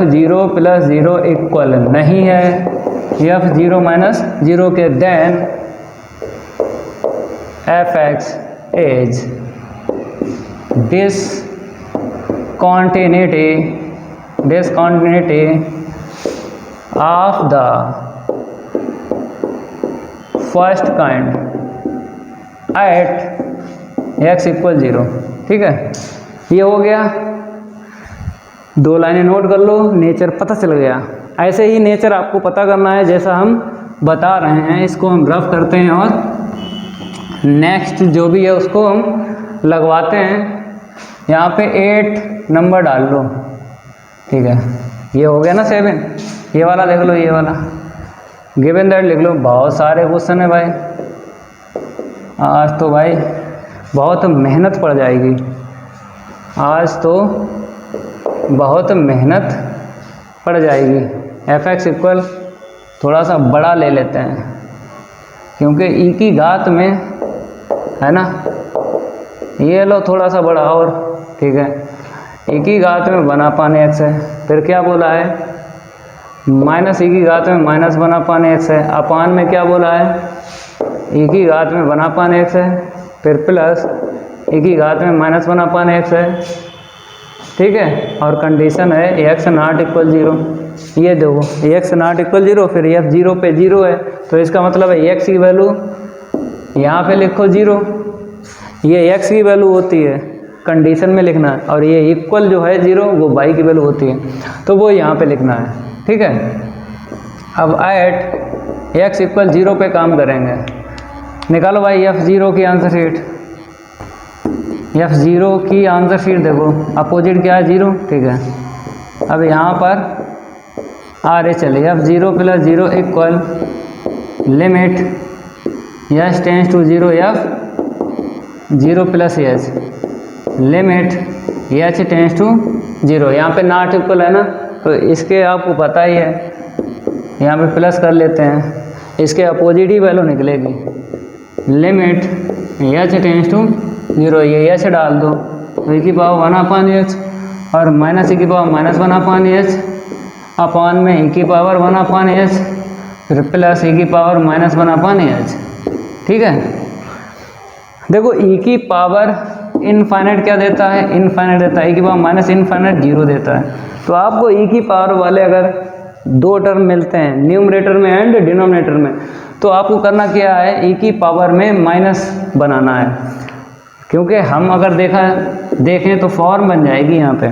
S1: 0 + 0 इक्वल नहीं है f 0 माइनस 0 के, then fx is discontinuity of the first kind at x = 0, ठीक है। ये हो गया, 2 लाइनें नोट कर लो, नेचर पता चल गया। ऐसे ही नेचर आपको पता करना है जैसा हम बता रहे हैं, इसको हम रफ करते हैं और नेक्स्ट जो भी है उसको हम लगवाते हैं। यहाँ पे 8 नंबर डाल लो, ठीक है। ये हो गया ना 7, ये वाला देख लो, ये वाला गिवन दैट लिख लो। बहुत सारे क्वेश्चन है भाई, आज तो भाई बहुत मेहनत पड़ जाएगी, आज तो बहुत मेहनत पड़ जाएगी। fx इक्वल थोड़ा सा बड़ा ले लेते हैं, क्योंकि ई की घात में है ना, ये लो थोड़ा सा बड़ा और, ठीक है। ई की घात में बना पाने x है, फिर क्या बोला है, माइनस ई की घात में माइनस बना पाने x है, अपान में क्या बोला है, ई की घात में बना पाने x है, फिर प्लस ई की घात में माइनस बना पाने x है, ठीक है। और कंडीशन है x ≠ 0, ये देखो x ≠ 0, फिर f 0 पे 0 है, तो इसका मतलब है x की वैल्यू यहाँ पे लिखो 0, ये x की वैल्यू होती है, कंडीशन में लिखना है, और ये इक्वल जो है 0 वो y की वैल्यू होती है, तो वो यहाँ पे लिखना है, ठीक है। अब एट x = 0 पे काम करेंगे, निकालो भाई f0 की आंसर शीट। f0 की आंसर शीट देखो, अपोजिट क्या है 0, ठीक है। अब यहाँ पर आर चले, अब 0 + 0 equal limit h tends to 0 f 0 + h limit h tends to 0। यहाँ पे नॉट इक्वल है ना, तो इसके आपको पता ही है, यहाँ पे प्लस कर लेते हैं, इसके अपोजिट ही वैल्यू निकलेगी। लिमिट एच टेंस टू 0, ये एच डाल दो तो e की पावर 1/h और माइनस e की पावर -1/h अपॉन में e की पावर 1/h फिर प्लस e की पावर -1/h। ठीक है, देखो e की पावर इनफाइनाइट क्या देता है, इनफाइनाइट देता है, e की पावर माइनस इनफाइनाइट 0 देता है। तो आपको e की पावर वाले अगर दो टर्म मिलते हैं न्यूमरेटर में एंड डिनोमिनेटर में, तो आपको करना क्या है, e की पावर में माइनस बनाना है, क्योंकि हम अगर देखें तो फॉर्म बन जाएगी यहाँ पे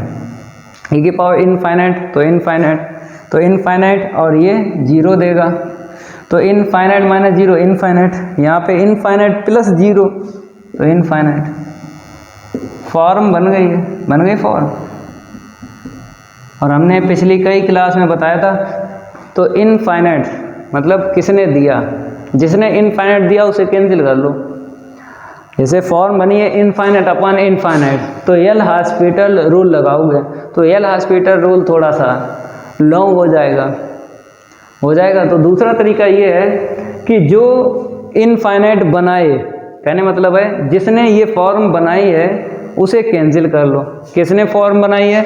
S1: e की पावर इनफाइनाइट तो इनफाइनाइट और ये 0 देगा, तो इनफाइनाइट - 0 इनफाइनाइट, यहाँ पे इनफाइनाइट प्लस 0 तो इनफाइनाइट, फॉर्म बन गई फॉर्म। और हमने पिछली कई क्लास में बताया था, तो इनफाइनाइट मतलब किसने दिया, जिसने इनफाइनाइट दिया उसे कैंसिल कर लो। जैसे फॉर्म बनी है इनफाइनाइट अपॉन इनफाइनाइट, तो एल हॉस्पिटल रूल लगाओगे, तो एल हॉस्पिटल रूल थोड़ा सा लॉन्ग हो जाएगा। तो दूसरा तरीका ये है कि जो इनफाइनाइट बनाए, कहने मतलब है जिसने ये फॉर्म बनाई है उसे कैंसिल कर लो। किसने फॉर्म बनाई है,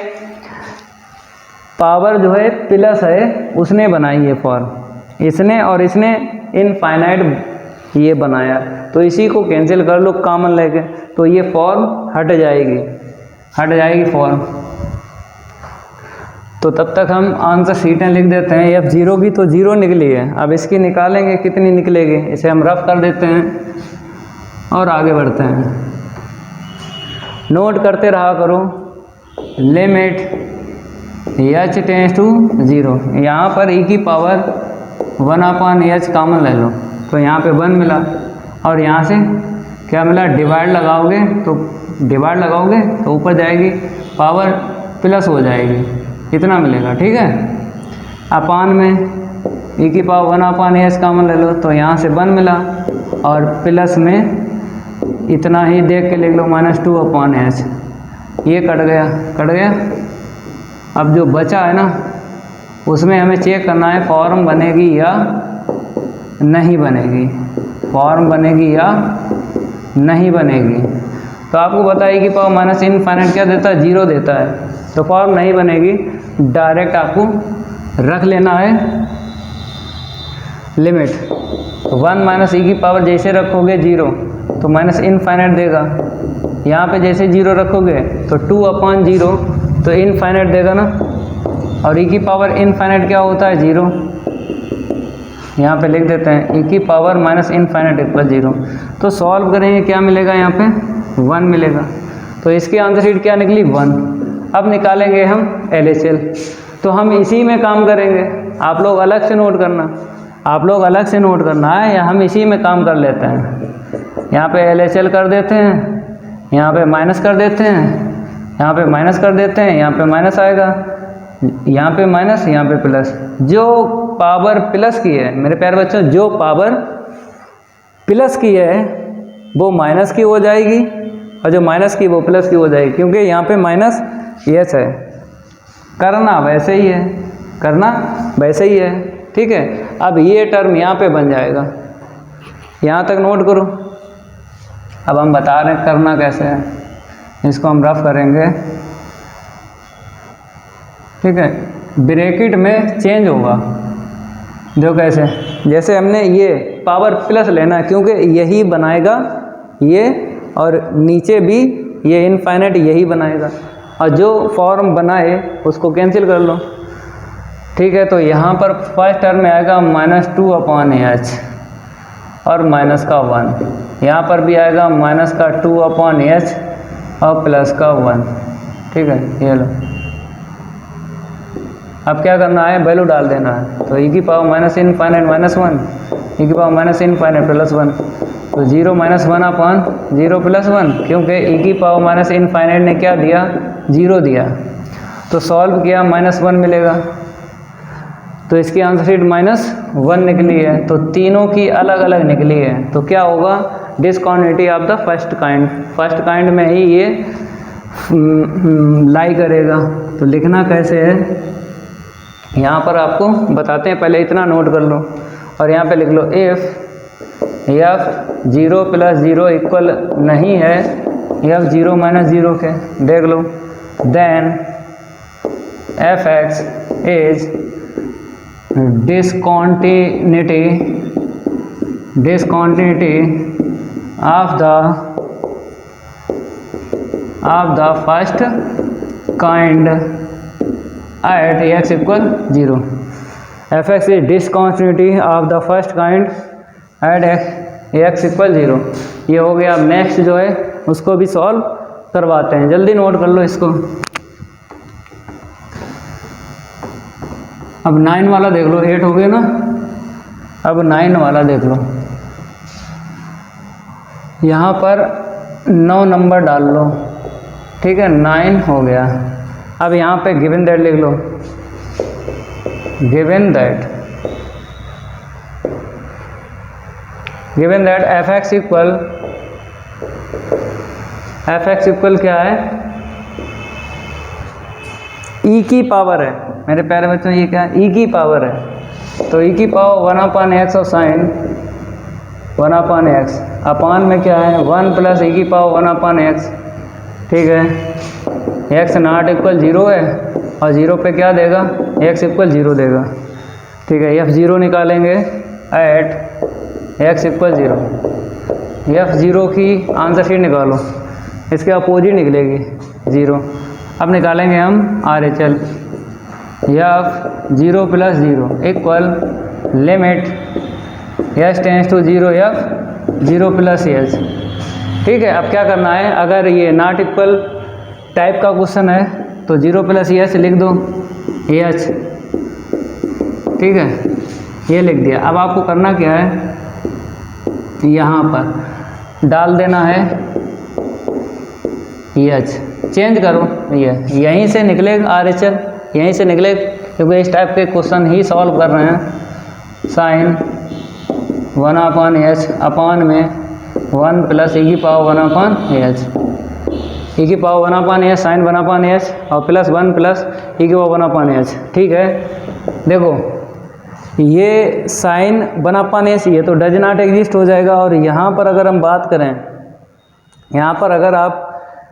S1: पावर जो है प्लस है उसने बनाई है फॉर्म, इसने और इसने इनफाइनाइट ये बनाया, तो इसी को कैंसिल कर लो कॉमन लेके, तो ये फॉर्म हट जाएगी फॉर्म। तो तब तक हम आंसर शीटें लिख देते हैं। F0 की तो 0 निकली है, अब इसकी निकालेंगे कितनी निकलेगी, इसे हम रफ कर देते हैं और आगे बढ़ते हैं। नोट करते रहा करो, लिमिट एच टेंस टू 0, यहाँ पर e की पावर 1/h कॉमन ले लो, तो यहाँ पे 1 मिला, और यहाँ से क्या मिला, डिवाइड लगाओगे तो ऊपर जाएगी पावर प्लस हो जाएगी, इतना मिलेगा। ठीक है, अपान में e की पावर 1/h कॉमन ले लो, तो यहाँ से 1 मिला, और प्लस में इतना ही देख के लिख लो -2/h, ये कट गया। अब जो बचा है ना, उसमें हमें चेक करना है फॉर्म बनेगी या नहीं बनेगी, तो आपको पता है कि पावर माइनस इनफाइनाइट क्या देता है, 0 देता है, तो फॉर्म नहीं बनेगी। डायरेक्ट आपको रख लेना है लिमिट 1 - e की पावर, जैसे रखोगे 0 तो माइनस इनफाइनाइट देगा, यहाँ पे जैसे 0 रखोगे तो 2/0 तो इनफाइनाइट देगा ना, और e की पावर इनफाइनाइट क्या होता है, 0। यहाँ पे लिख देते हैं e की पावर माइनस इनफाइनाइट इक्वल 0। तो सॉल्व करेंगे, क्या मिलेगा, यहाँ पे 1 मिलेगा, तो इसकी आंसर शीट क्या निकली, 1। अब निकालेंगे हम LHL, तो हम इसी में काम करेंगे, आप लोग अलग से नोट करना है, या हम इसी में काम कर लेते हैं। यहाँ पे LHL कर देते हैं, यहाँ पे माइनस कर देते हैं, यहाँ पे माइनस कर देते हैं, यहाँ पे माइनस आएगा, यहाँ पे माइनस, यहाँ पे प्लस। जो पावर प्लस की है मेरे प्यारे बच्चों, जो पावर प्लस की है वो माइनस की हो जाएगी, और जो माइनस की वो प्लस की हो जाएगी, क्योंकि यहाँ पे माइनस एच है। करना वैसे ही है, ठीक है। अब ये टर्म यहाँ पे बन जाएगा, यहाँ तक नोट करो। अब हम बता रहे हैं करना कैसे है, इसको हम रफ करेंगे, ठीक है। ब्रैकेट में चेंज होगा, जो कैसे, जैसे हमने ये पावर प्लस लेना, क्योंकि यही बनाएगा ये, और नीचे भी ये इनफाइनाइट यही बनाएगा, और जो फॉर्म बनाए उसको कैंसिल कर लो, ठीक है। तो यहाँ पर फर्स्ट टर्म में आएगा -2/h और माइनस का 1, यहाँ पर भी आएगा -2/h और प्लस का 1, ठीक है। ये लो, अब क्या करना है, वैल्यू डाल देना है, तो e की पावर माइनस इनफाइनाइट -1, e की पावर माइनस इनफाइनाइट +1, तो 0 - 1/0 + 1, क्योंकि e की पावर माइनस इनफाइनाइट ने क्या दिया, 0 दिया। तो सॉल्व किया -1 मिलेगा, तो इसकी आंसर शीट -1 निकली है। तो तीनों की अलग अलग निकली है, तो क्या होगा, discontinuity of the first kind में ही ये लाई करेगा। तो लिखना कैसे है यहाँ पर आपको बताते हैं, पहले इतना नोट कर लो और यहाँ पे लिख लो इफ़ f 0 + 0 इक्वल नहीं है f 0 - 0 के, देख लो, then f(x) is discontinuity of the first kind at x = 0। f(x) is discontinuity of the first kind at x = 0। ये हो गया। नेक्स्ट जो है उसको भी सॉल्व करवाते हैं, जल्दी नोट कर लो इसको। अब 9 वाला देख लो, 8 हो गया ना, अब 9 वाला देख लो। यहाँ पर 9 नंबर डाल लो, ठीक है, 9 हो गया। अब यहाँ पे गिवन दैट लिख लो, गिवन दैट f(x) इक्वल क्या है, e की पावर है मेरे प्यारे बच्चों, ये क्या है, e की पावर है। तो e की पावर 1/x और साइन 1/x अपान में क्या है 1 + e की पावर 1/x, ठीक है। x ≠ 0 है और 0 पे क्या देगा, x = 0 देगा, ठीक है। f0 निकालेंगे एट x = 0। f0 की आंसर शीट निकालो, इसके अपोजिट निकलेगी 0। अब निकालेंगे हम RHL, f 0 + 0 equal limit s → 0 f 0 + s, ठीक है। अब क्या करना है, अगर ये नॉट इक्वल टाइप का क्वेश्चन है तो 0 + s लिख दो h, ठीक है, ये लिख दिया। अब आपको करना क्या है, यहाँ पर डाल देना है h, चेंज करो, ये यहीं से निकलेगा RHL, यहीं से निकले, क्योंकि इस टाइप के क्वेश्चन ही सॉल्व कर रहे हैं। साइन 1/h अपान में 1 + e की पावर 1/h, e की पावर 1/h साइन 1/h और प्लस 1 + e की पावर 1/h, ठीक है। देखो ये साइन 1/h ये तो डज नॉट एग्जिस्ट हो जाएगा, और यहाँ पर अगर हम बात करें, यहाँ पर अगर आप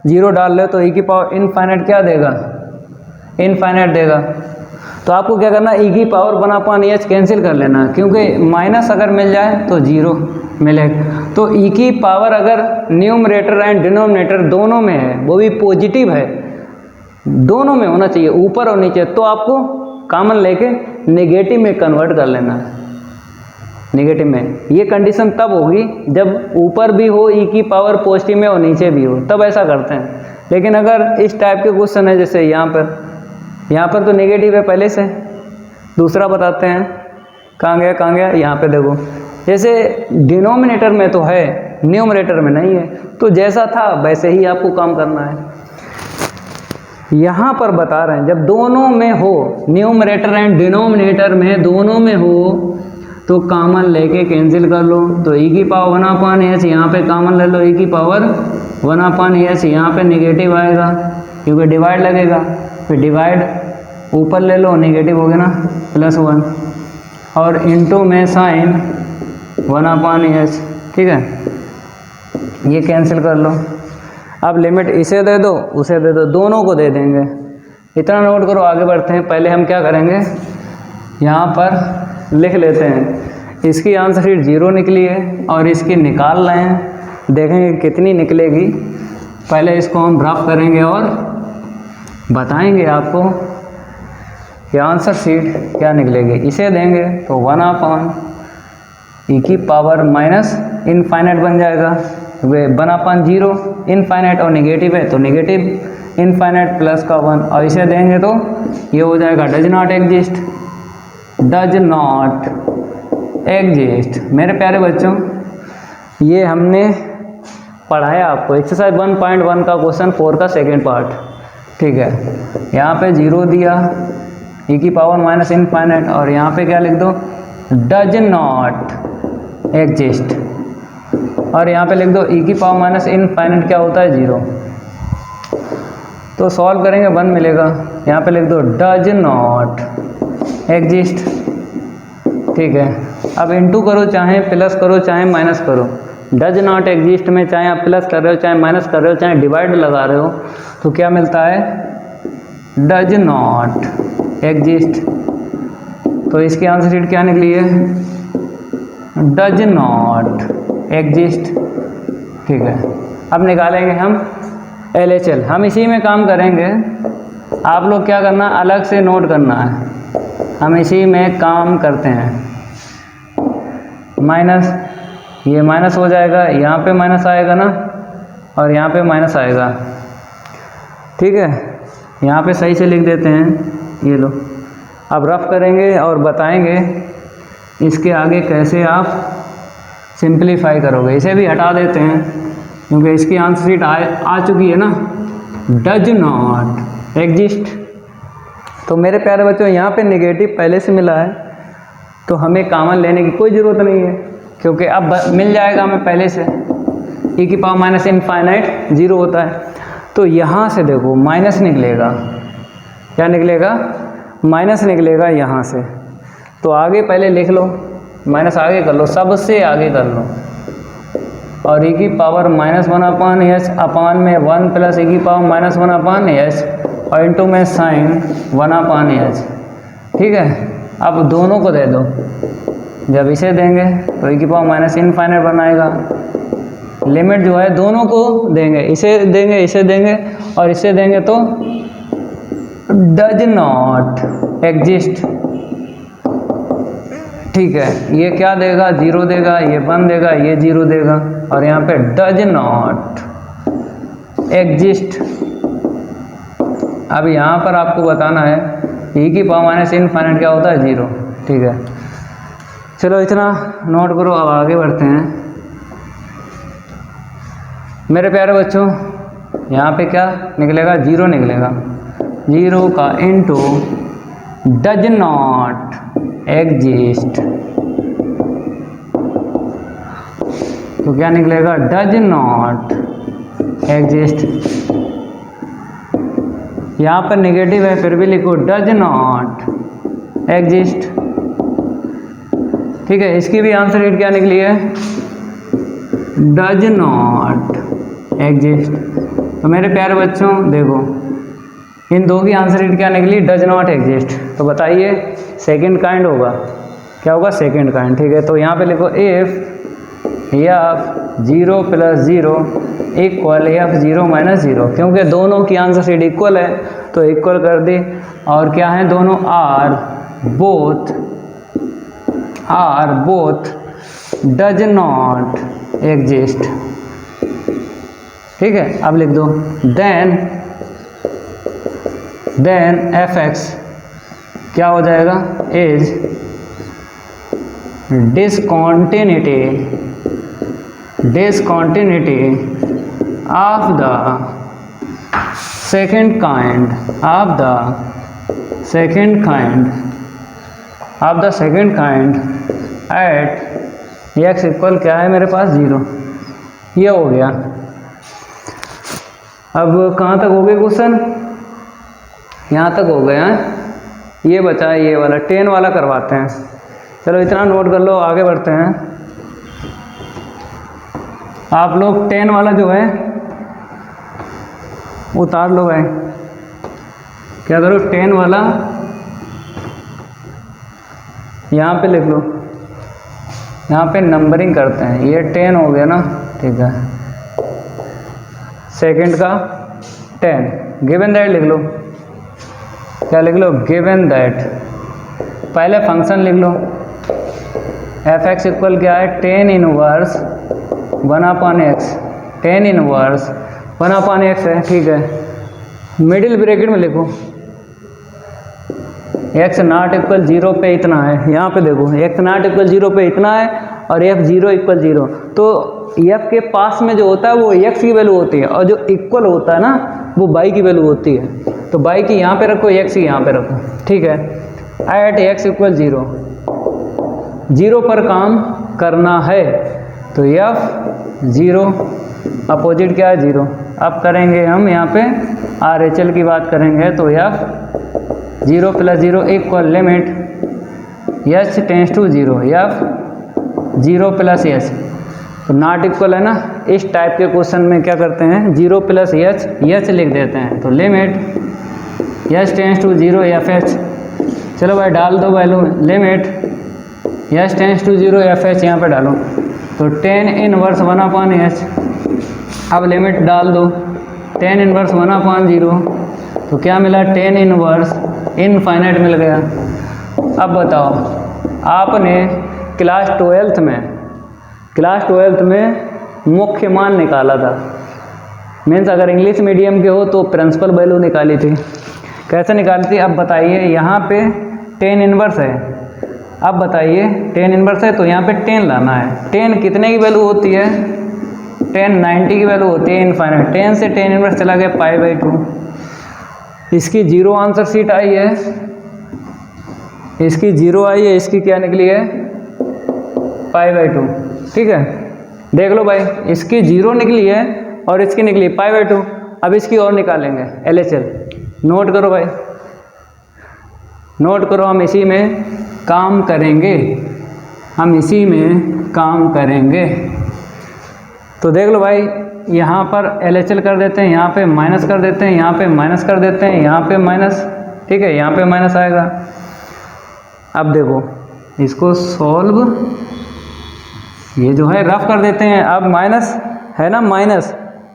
S1: 0 डाल ले तो e की पावर इनफाइनाइट क्या देगा, इनफाइनाइट देगा। तो आपको क्या करना है, e की पावर 1/h कैंसिल कर लेना, क्योंकि माइनस अगर मिल जाए तो 0 मिलेगा। तो e की पावर अगर न्यूमरेटर एंड डिनोमिनेटर दोनों में है, वो भी पॉजिटिव है, दोनों में होना चाहिए, ऊपर और नीचे, तो आपको कॉमन लेके नेगेटिव में कन्वर्ट कर लेना है, नेगेटिव में। ये कंडीशन तब होगी जब ऊपर भी हो e की पावर पॉजिटिव में और नीचे भी हो, तब ऐसा करते हैं। लेकिन अगर इस टाइप के क्वेश्चन है, जैसे यहाँ पर तो नेगेटिव है पहले से। दूसरा बताते हैं, कहाँ गया, यहाँ पे देखो, जैसे डिनोमिनेटर में तो है, न्यूमरेटर में नहीं है, तो जैसा था वैसे ही आपको काम करना है। यहाँ पर बता रहे हैं जब दोनों में हो, न्यूमरेटर एंड डिनोमिनेटर में दोनों में हो, तो कॉमन लेके कैंसिल कर लो। तो e की पावर 1/h यहाँ पे कॉमन ले लो, e की पावर 1/h यहाँ पे नेगेटिव आएगा क्योंकि डिवाइड लगेगा, फिर डिवाइड ऊपर ले लो, नेगेटिव हो गया ना, +1 और इनटू में साइन 1/h, ठीक है, ये कैंसिल कर लो। अब लिमिट इसे दे दो, उसे दे दो, दोनों को दे देंगे। इतना नोट करो, आगे बढ़ते हैं। पहले हम क्या करेंगे, यहाँ पर लिख लेते हैं, इसकी आंसर शीट 0 निकली है और इसकी निकाल रहे हैं, देखेंगे कितनी निकलेगी। पहले इसको हम रफ करेंगे और बताएंगे आपको कि आंसर शीट क्या निकलेगी। इसे देंगे तो 1/e की पावर माइनस इनफाइनाइट बन जाएगा, वे 1/0 इनफाइनाइट और नेगेटिव है तो नेगेटिव इनफाइनाइट प्लस का 1, और इसे देंगे तो ये हो जाएगा does not exist, does not exist. मेरे प्यारे बच्चों, ये हमने पढ़ाया आपको एक्सरसाइज 1.1 का क्वेश्चन 4 का सेकेंड पार्ट, ठीक है, यहाँ पे 0 दिया, e की पावर माइनस इनफाइनाइट, और यहाँ पे क्या लिख दो, डज नॉट एग्जिस्ट, और यहाँ पे लिख दो e की पावर माइनस इनफाइनाइट क्या होता है, 0। तो सॉल्व करेंगे 1 मिलेगा, यहाँ पे लिख दो डज नॉट एग्जिस्ट। ठीक है, अब इनटू करो, चाहे प्लस करो चाहे माइनस करो, डज नॉट एग्जिस्ट में चाहे आप प्लस कर रहे हो चाहे माइनस कर रहे हो चाहे डिवाइड लगा रहे हो तो क्या मिलता है, डज नॉट एग्जिस्ट। तो इसकी आंसर शीट क्या निकली है, डज नॉट एग्जिस्ट। ठीक है, अब निकालेंगे हम LHL, हम इसी में काम करेंगे, आप लोग क्या करना अलग से नोट करना है, हम इसी में काम करते हैं। माइनस, ये माइनस हो जाएगा, यहाँ पे माइनस आएगा ना, और यहाँ पे माइनस आएगा। ठीक है, यहाँ पे सही से लिख देते हैं, ये लो। अब रफ करेंगे और बताएंगे इसके आगे कैसे आप सिंप्लीफाई करोगे। इसे भी हटा देते हैं क्योंकि इसकी आंसर शीट आ चुकी है ना, डज नॉट एग्जिस्ट। तो मेरे प्यारे बच्चों, यहाँ पे नेगेटिव पहले से मिला है तो हमें कॉमन लेने की कोई ज़रूरत नहीं है, क्योंकि अब मिल जाएगा हमें पहले से, e की पावर माइनस इनफाइनाइट 0 होता है। तो यहाँ से देखो माइनस निकलेगा, क्या निकलेगा, माइनस निकलेगा यहाँ से। तो आगे पहले लिख लो, माइनस आगे कर लो, सबसे आगे कर लो, और e की पावर माइनस 1/s अपान में 1 प्लस e की पावर माइनस 1/s और इंटू में साइन 1/s। ठीक है, अब दोनों को दे दो, जब इसे देंगे तो e की पावर माइनस इनफाइनाइट बनाएगा। लिमिट जो है दोनों को देंगे, इसे देंगे, इसे देंगे और इसे देंगे, तो डज नॉट एग्जिस्ट। ठीक है, ये क्या देगा, 0 देगा, ये 1 देगा, ये 0 देगा, और यहाँ पे डज नॉट एग्जिस्ट। अब यहाँ पर आपको बताना है e की पावर माइनस इनफाइनाइट क्या होता है, 0। ठीक है, चलो इतना नोट करो, अब आगे बढ़ते हैं। मेरे प्यारे बच्चों, यहाँ पे क्या निकलेगा, 0 निकलेगा, 0 का इंटू डज नॉट एग्जिस्ट, तो क्या निकलेगा, डज नॉट एग्जिस्ट। यहाँ पर नेगेटिव है फिर भी लिखो डज नॉट एग्जिस्ट। ठीक है, इसकी भी आंसर शीट क्या निकली है, डज नॉट एग्जिस्ट। तो मेरे प्यारे बच्चों देखो, इन दो की आंसर शीट क्या निकली, डज नॉट एग्जिस्ट। तो बताइए सेकंड काइंड होगा, क्या होगा, सेकंड काइंड। ठीक है, तो यहाँ पे लिखो इफ एफ 0 + 0 इक्वल एफ 0 - 0, क्योंकि दोनों की आंसर शीट इक्वल है तो इक्वल कर दी, और क्या है, दोनों are both does not exist. ठीक है, अब लिख दो देन fx क्या हो जाएगा, is discontinuity of the second kind at x equal क्या है मेरे पास, 0। ये हो गया। अब कहाँ तक हो गए क्वेश्चन, यहाँ तक हो गया है। ये बचा है, ये वाला 10 वाला करवाते हैं। चलो इतना नोट कर लो, आगे बढ़ते हैं। आप लोग 10 वाला जो है उतार लो भाई, क्या करो, 10 वाला यहाँ पे लिख लो, यहाँ पे नंबरिंग करते हैं। ये 10 हो गया ना, ठीक है, सेकंड का 10, गिवन दैट लिख लो, क्या लिख लो, गिवन दैट। पहले फंक्शन लिख लो, fx इक्वल क्या है, 10 इनवर्स 1/x, 10 इनवर्स 1/x है। ठीक है, मिडिल ब्रैकेट में लिखो, x नॉट इक्वल 0 पे इतना है। यहाँ पे देखो x नॉट इक्वल 0 पे इतना है और f 0 इक्वल 0, तो f के पास में जो होता है वो x की वैल्यू होती है, और जो इक्वल होता है ना वो बाई की वैल्यू होती है, तो बाई की यहाँ पे रखो, एक्स की यहाँ पे रखो, ठीक है। एट एक्स इक्वल 0, 0 पर काम करना है, तो एफ 0, अपोजिट क्या है 0। अब करेंगे हम यहाँ पे आर एच एल की बात करेंगे, तो f 0 + 0 equal limit h tends to 0, f 0 + h, तो नॉट इक्वल है ना। इस टाइप के क्वेश्चन में क्या करते हैं, 0 + एच लिख देते हैं, तो limit h tends to 0 f h, चलो भाई डाल दो value, limit h tends to 0 f h यहाँ पे डालो, तो 10 इनवर्स 1/h, अब लिमिट डाल दो 10 इनवर्स 1/0, तो क्या मिला 10 इनवर्स इनफाइनाइट मिल गया। अब बताओ, आपने क्लास 12th में मुख्य मान निकाला था, मीन्स अगर इंग्लिश मीडियम के हो तो प्रिंसिपल वैल्यू निकाली थी, कैसे निकाली थी। अब बताइए, यहाँ पे 10 इनवर्स है, अब बताइए 10 इनवर्स है तो यहाँ पे 10 लाना है। 10 कितने की वैल्यू होती है, 10 90 की वैल्यू होती है इनफाइनाइट। 10 से 10 इनवर्स चला गया π/2, इसकी 0 आंसर शीट आई है, इसकी 0 आई है, इसकी क्या निकली है π/2, ठीक है। देख लो भाई, इसकी 0 निकली है और इसकी निकली π/2। अब इसकी और निकालेंगे LHL, नोट करो भाई, नोट करो, हम इसी में काम करेंगे, हम इसी में काम करेंगे। तो देख लो भाई, यहाँ पर LHL कर देते हैं, यहाँ पे माइनस कर देते हैं, यहाँ पे माइनस कर देते हैं, यहाँ पे माइनस, ठीक है, यहाँ पे माइनस आएगा। अब देखो इसको सॉल्व, ये जो है रफ कर देते हैं, अब माइनस है ना, माइनस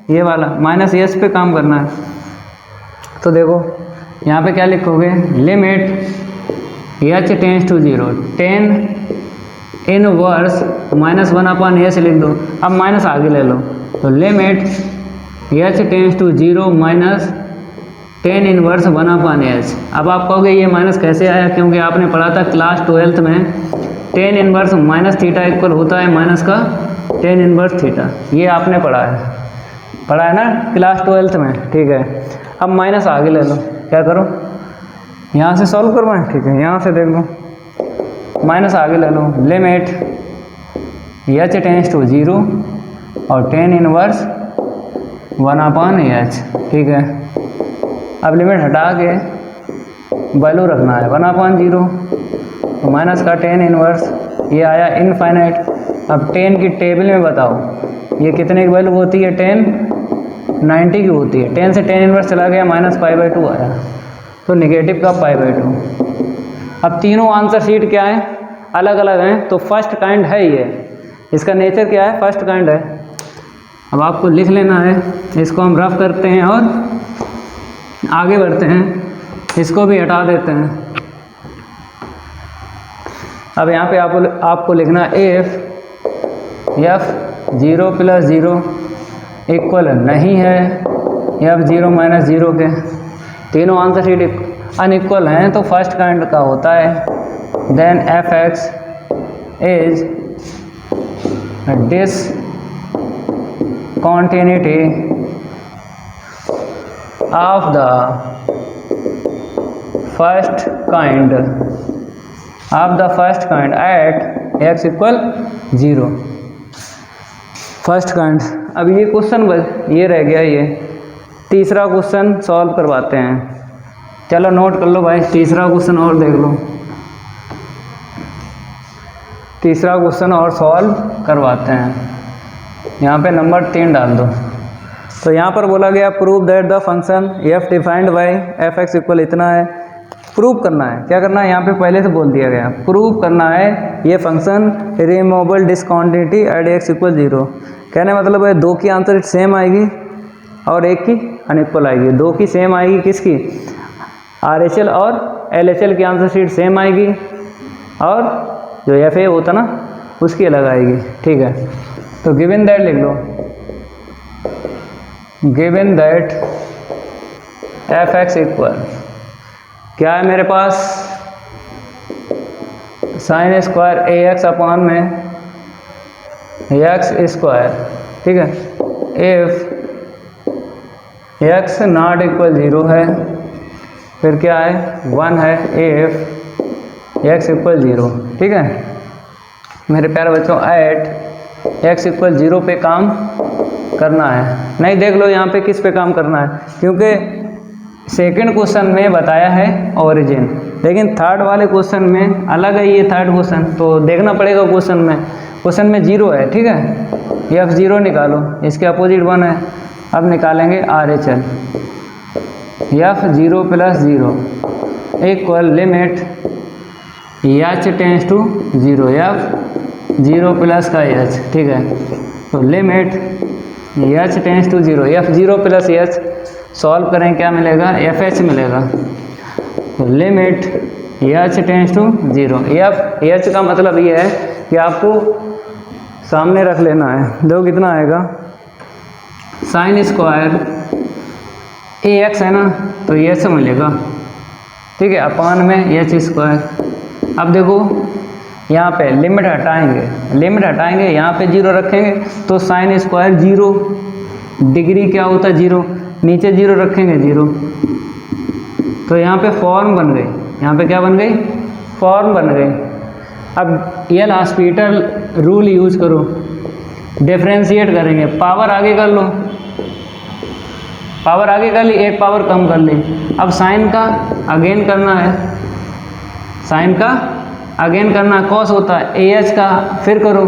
S1: ये वाला माइनस एस पे काम करना है। तो देखो यहाँ पे क्या लिखोगे, limit h tends to 0, 10 inverse -1/s लिख दो, अब माइनस आगे ले लो, तो limit h tends to 0 -10 inverse 1/s। अब आप कहोगे ये माइनस कैसे आया, क्योंकि आपने पढ़ा था क्लास 12th में 10 इनवर्स माइनस थीटा इक्वल होता है माइनस का 10 इनवर्स थीटा, ये आपने पढ़ा है ना क्लास 12th में, ठीक है। अब माइनस आगे ले लो, क्या करो यहाँ से सॉल्व करवाएं, ठीक है, यहाँ से देख लो, माइनस आगे ले लो, लिमिट एच टेंस टू 0 और 10 इनवर्स 1/h, ठीक है। अब लिमिट हटा के वैल्यू रखना है 1/0, तो माइनस का 10 इनवर्स, ये आया इनफाइनाइट। अब 10 की टेबल में बताओ ये कितने की वैल्यू होती है, 10 90 की होती है। 10 से 10 इनवर्स चला गया, -π/2 आया, तो नेगेटिव का π/2। अब तीनों आंसर शीट क्या है, अलग अलग हैं, तो फर्स्ट काइंड है ये, इसका नेचर क्या है, फर्स्ट काइंड है। अब आपको लिख लेना है, इसको हम रफ करते हैं और आगे बढ़ते हैं, इसको भी हटा देते हैं। अब यहाँ पे आपको लिखना एफ 0 + 0 इक्वल नहीं है f 0 - 0 के, तीनों आंसर शीट अनइक्वल हैं, तो फर्स्ट काइंड का होता है। Then fx is discontinuity of the first kind at x equal 0, first kind. अब ये क्वेश्चन ये रह गया, ये तीसरा क्वेश्चन सॉल्व करवाते हैं। चलो नोट कर लो भाई, तीसरा क्वेश्चन और देख लो, तीसरा क्वेश्चन और सॉल्व करवाते हैं। यहाँ पे नंबर 3 डाल दो। तो यहाँ पर बोला गया prove that the function f defined by fx equal इतना है। प्रूव करना है, क्या करना है, यहाँ पे पहले से बोल दिया गया, प्रूव करना है ये function removable discontinuity at x equal 0। कहने मतलब है 2 की आंसर सेम आएगी और 1 की अनइक्वल आएगी। 2 की सेम आएगी, किसकी, RHL और LHL की आंसर शीट सेम आएगी, और जो FA होता ना उसकी अलग आएगी, ठीक है। तो गिवन दैट लिख लो, गिवन दैट fx इक्वल क्या है मेरे पास, sin स्क्वायर ax अपॉन में x स्क्वायर, ठीक है। इफ x नॉट इक्वल 0 है, फिर क्या है 1 है इफ x इक्वल 0। ठीक है मेरे प्यारे बच्चों, एट x इक्वल 0 पे काम करना है। नहीं देख लो यहाँ पे किस पे काम करना है, क्योंकि सेकंड क्वेश्चन में बताया है ओरिजिन, लेकिन थर्ड वाले क्वेश्चन में अलग है ये थर्ड क्वेश्चन, तो देखना पड़ेगा क्वेश्चन में 0 है। ठीक है f0 निकालो, इसके अपोजिट 1 है। अब निकालेंगे RHL, f0 plus 0 equal limit h tends to 0, f0 plus का h। ठीक है तो limit h tends to 0, f0 plus h solve करें क्या मिलेगा, fh मिलेगा। तो limit h tends to 0, h का मतलब ये है कि आपको सामने रख लेना है। देखो कितना आएगा, साइन स्क्वायर ax है ना, तो h मिलेगा। ठीक है अपान में h स्क्वायर। अब देखो यहाँ पे लिमिट हटाएंगे, यहाँ पे 0 रखेंगे तो साइन स्क्वायर 0, डिग्री क्या होता है 0, नीचे 0 रखेंगे 0, तो यहाँ पे फॉर्म बन गई, यहाँ पे क्या बन गई, फॉर्म बन गई। अब एल हॉस्पिटल रूल यूज करो, डिफ्रेंशिएट करेंगे, पावर आगे कर लो, पावर आगे कर ली, एक पावर कम कर ली। अब साइन का अगेन करना है, साइन का अगेन करना, कॉस होता है AH का, फिर करो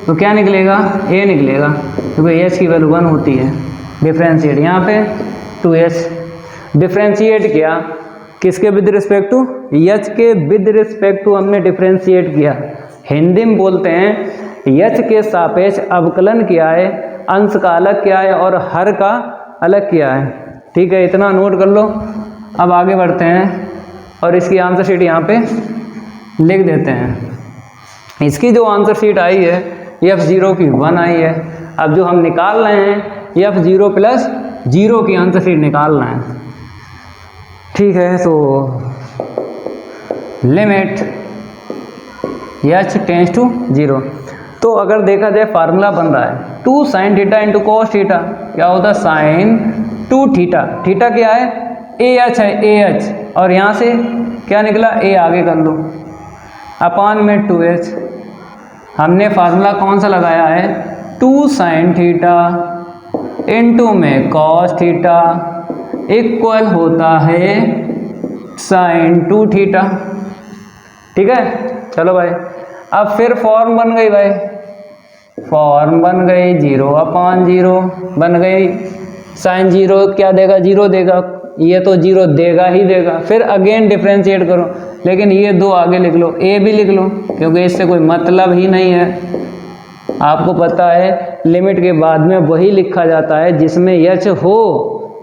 S1: तो क्या निकलेगा, A निकलेगा, क्योंकि AH की वैल्यू 1 होती है। डिफ्रेंशिएट यहाँ पे 2H डिफ्रेंशिएट किया, किसके विद रिस्पेक्ट टू, H के विद रिस्पेक्ट टू हमने डिफ्रेंशिएट किया। हिंदी में बोलते हैं H के सापेक्ष अवकलन किया है, अंश का अलग किया है और हर का अलग किया है। ठीक है इतना नोट कर लो। अब आगे बढ़ते हैं और इसकी आंसर शीट यहाँ पे लिख देते हैं। इसकी जो आंसर शीट आई है f0 की 1 आई है। अब जो हम निकाल रहे हैं f0 प्लस 0 की आंसर शीट निकालना है। ठीक है तो लिमिट h टेंस टू 0, तो अगर देखा जाए फार्मूला बन रहा है 2 sin theta into cos theta, क्या होता है साइन 2 थीटा, थीटा क्या है AH है AH, और यहाँ से क्या निकला A आगे कर लो, अपान में 2H। हमने फार्मूला कौन सा लगाया है 2 sin थीटा इंटू में कॉस थीटा इक्वल होता है साइन 2 थीटा। ठीक है चलो भाई, अब फिर फॉर्म बन गई भाई, फॉर्म बन गई 0/0 बन गई, साइन 0 क्या देगा 0 देगा, ये तो 0 देगा ही देगा। फिर अगेन डिफ्रेंशिएट करो, लेकिन ये 2 आगे लिख लो, A भी लिख लो, क्योंकि इससे कोई मतलब ही नहीं है। आपको पता है लिमिट के बाद में वही लिखा जाता है जिसमें h हो,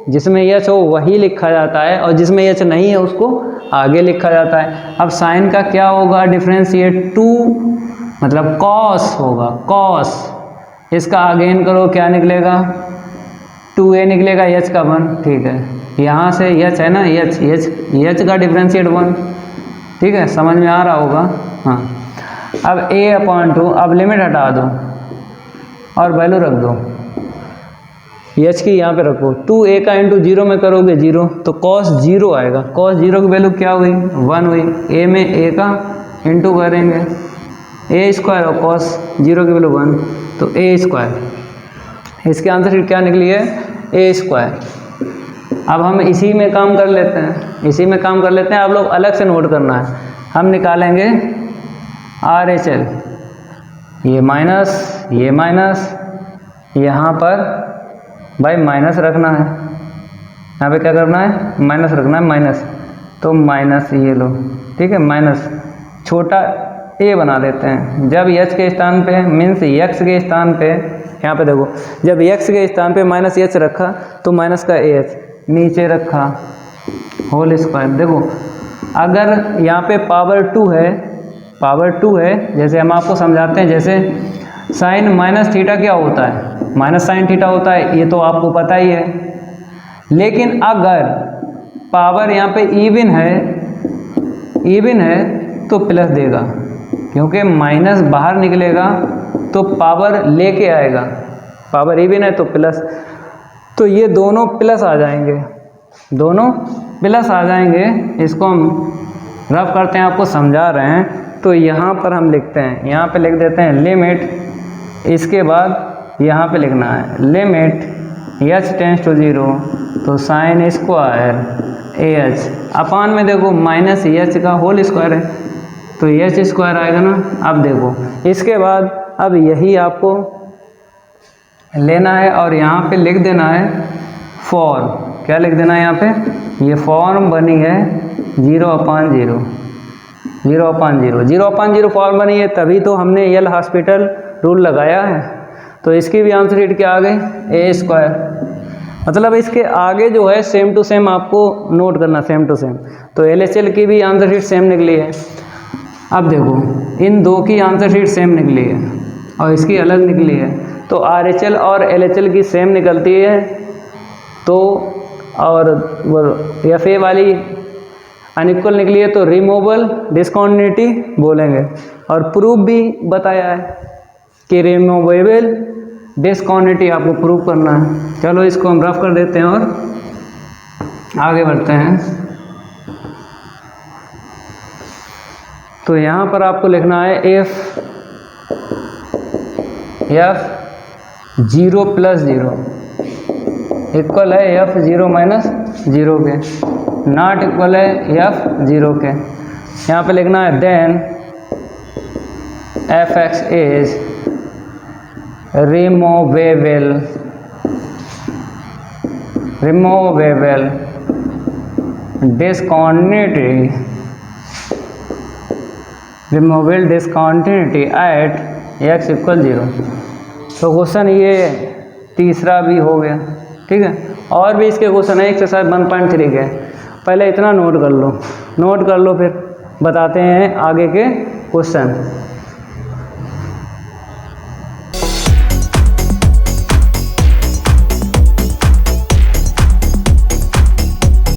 S1: जिसमें h हो वही लिखा जाता है, और जिसमें h नहीं है उसको आगे लिखा जाता है। अब साइन का क्या होगा डिफ्रेंशिएट 2 मतलब कॉस होगा, कॉस, इसका अगेन करो क्या निकलेगा 2A निकलेगा, h का 1। ठीक है यहाँ से h है ना, h का डिफ्रेंशिएट 1। ठीक है समझ में आ रहा होगा। हाँ अब A/2, अब लिमिट हटा दो और वैल्यू रख दो, h की यहाँ पे रखो, 2A का इंटू 0 में करोगे 0, तो cos 0 आएगा, cos 0 की वैल्यू क्या हुई 1 हुई, A में A का इंटू करेंगे A स्क्वायर और cos 0 की वैल्यू 1, तो A स्क्वायर। इसके आंसर क्या निकली है A स्क्वायर। अब हम इसी में काम कर लेते हैं, आप लोग अलग से नोट करना है। हम निकालेंगे RHL, ये माइनस, यहाँ पर भाई माइनस रखना है, यहाँ पे क्या करना है माइनस रखना है, माइनस, तो माइनस ये लो। ठीक है माइनस छोटा a बना लेते हैं, जब h के स्थान पे मीन्स x के स्थान पे, यहाँ पे देखो जब x के स्थान पे माइनस h रखा तो माइनस का ah नीचे रखा होल स्क्वायर। देखो अगर यहाँ पे पावर 2 है, जैसे हम आपको समझाते हैं, जैसे साइन माइनस थीटा क्या होता है माइनस साइन थीटा होता है, ये तो आपको पता ही है। लेकिन अगर पावर यहाँ पे इवन है तो प्लस देगा, क्योंकि माइनस बाहर निकलेगा तो पावर लेके आएगा, पावर इवन है तो प्लस। तो ये दोनों प्लस आ जाएंगे, दोनों प्लस आ जाएंगे। इसको हम रफ करते हैं, आपको समझा रहे हैं। तो यहाँ पर हम लिखते हैं, यहाँ पे लिख देते हैं लिमिट, इसके बाद यहाँ पे लिखना है लिमिट h टेंस टू 0, तो साइन स्क्वायर AH अपान में देखो माइनस h का होल स्क्वायर है, तो h स्क्वायर आएगा ना। अब देखो इसके बाद अब यही आपको लेना है और यहाँ पे लिख देना है फॉर, क्या लिख देना है यहाँ पे, ये फॉर्म बनी है 0/0, 0/0 फॉर्म बनी है, तभी तो हमने यल हॉस्पिटल रूल लगाया है। तो इसकी भी आंसर शीट क्या आ गई, a स्क्वायर। मतलब इसके आगे जो है सेम टू सेम आपको नोट करना, सेम टू सेम। तो LHL की भी आंसर शीट सेम निकली है। अब देखो इन दो की आंसर शीट सेम निकली है और इसकी अलग निकली है, तो RHL और LHL की सेम निकलती है, तो और वो FA वाली अनइक्वल निकली है, तो रिमूवल डिसकॉन्टिन्यूटी बोलेंगे। और प्रूफ भी बताया है कि रिमूवेबल डिसकॉन्टिन्यूटी आपको प्रूफ करना है। चलो इसको हम रफ कर देते हैं और आगे बढ़ते हैं। तो यहाँ पर आपको लिखना है F 0 + 0 इक्वल है F 0 - 0 के, नॉट इक्वल है F 0 के। यहाँ पे लिखना है then Fx is removable discontinuity at x = 0। तो क्वेश्चन ये तीसरा भी हो गया, ठीक है। और भी इसके क्वेश्चन है एक्सरसाइज 1.3 के, पहले इतना नोट कर लो, फिर बताते हैं आगे के क्वेश्चन।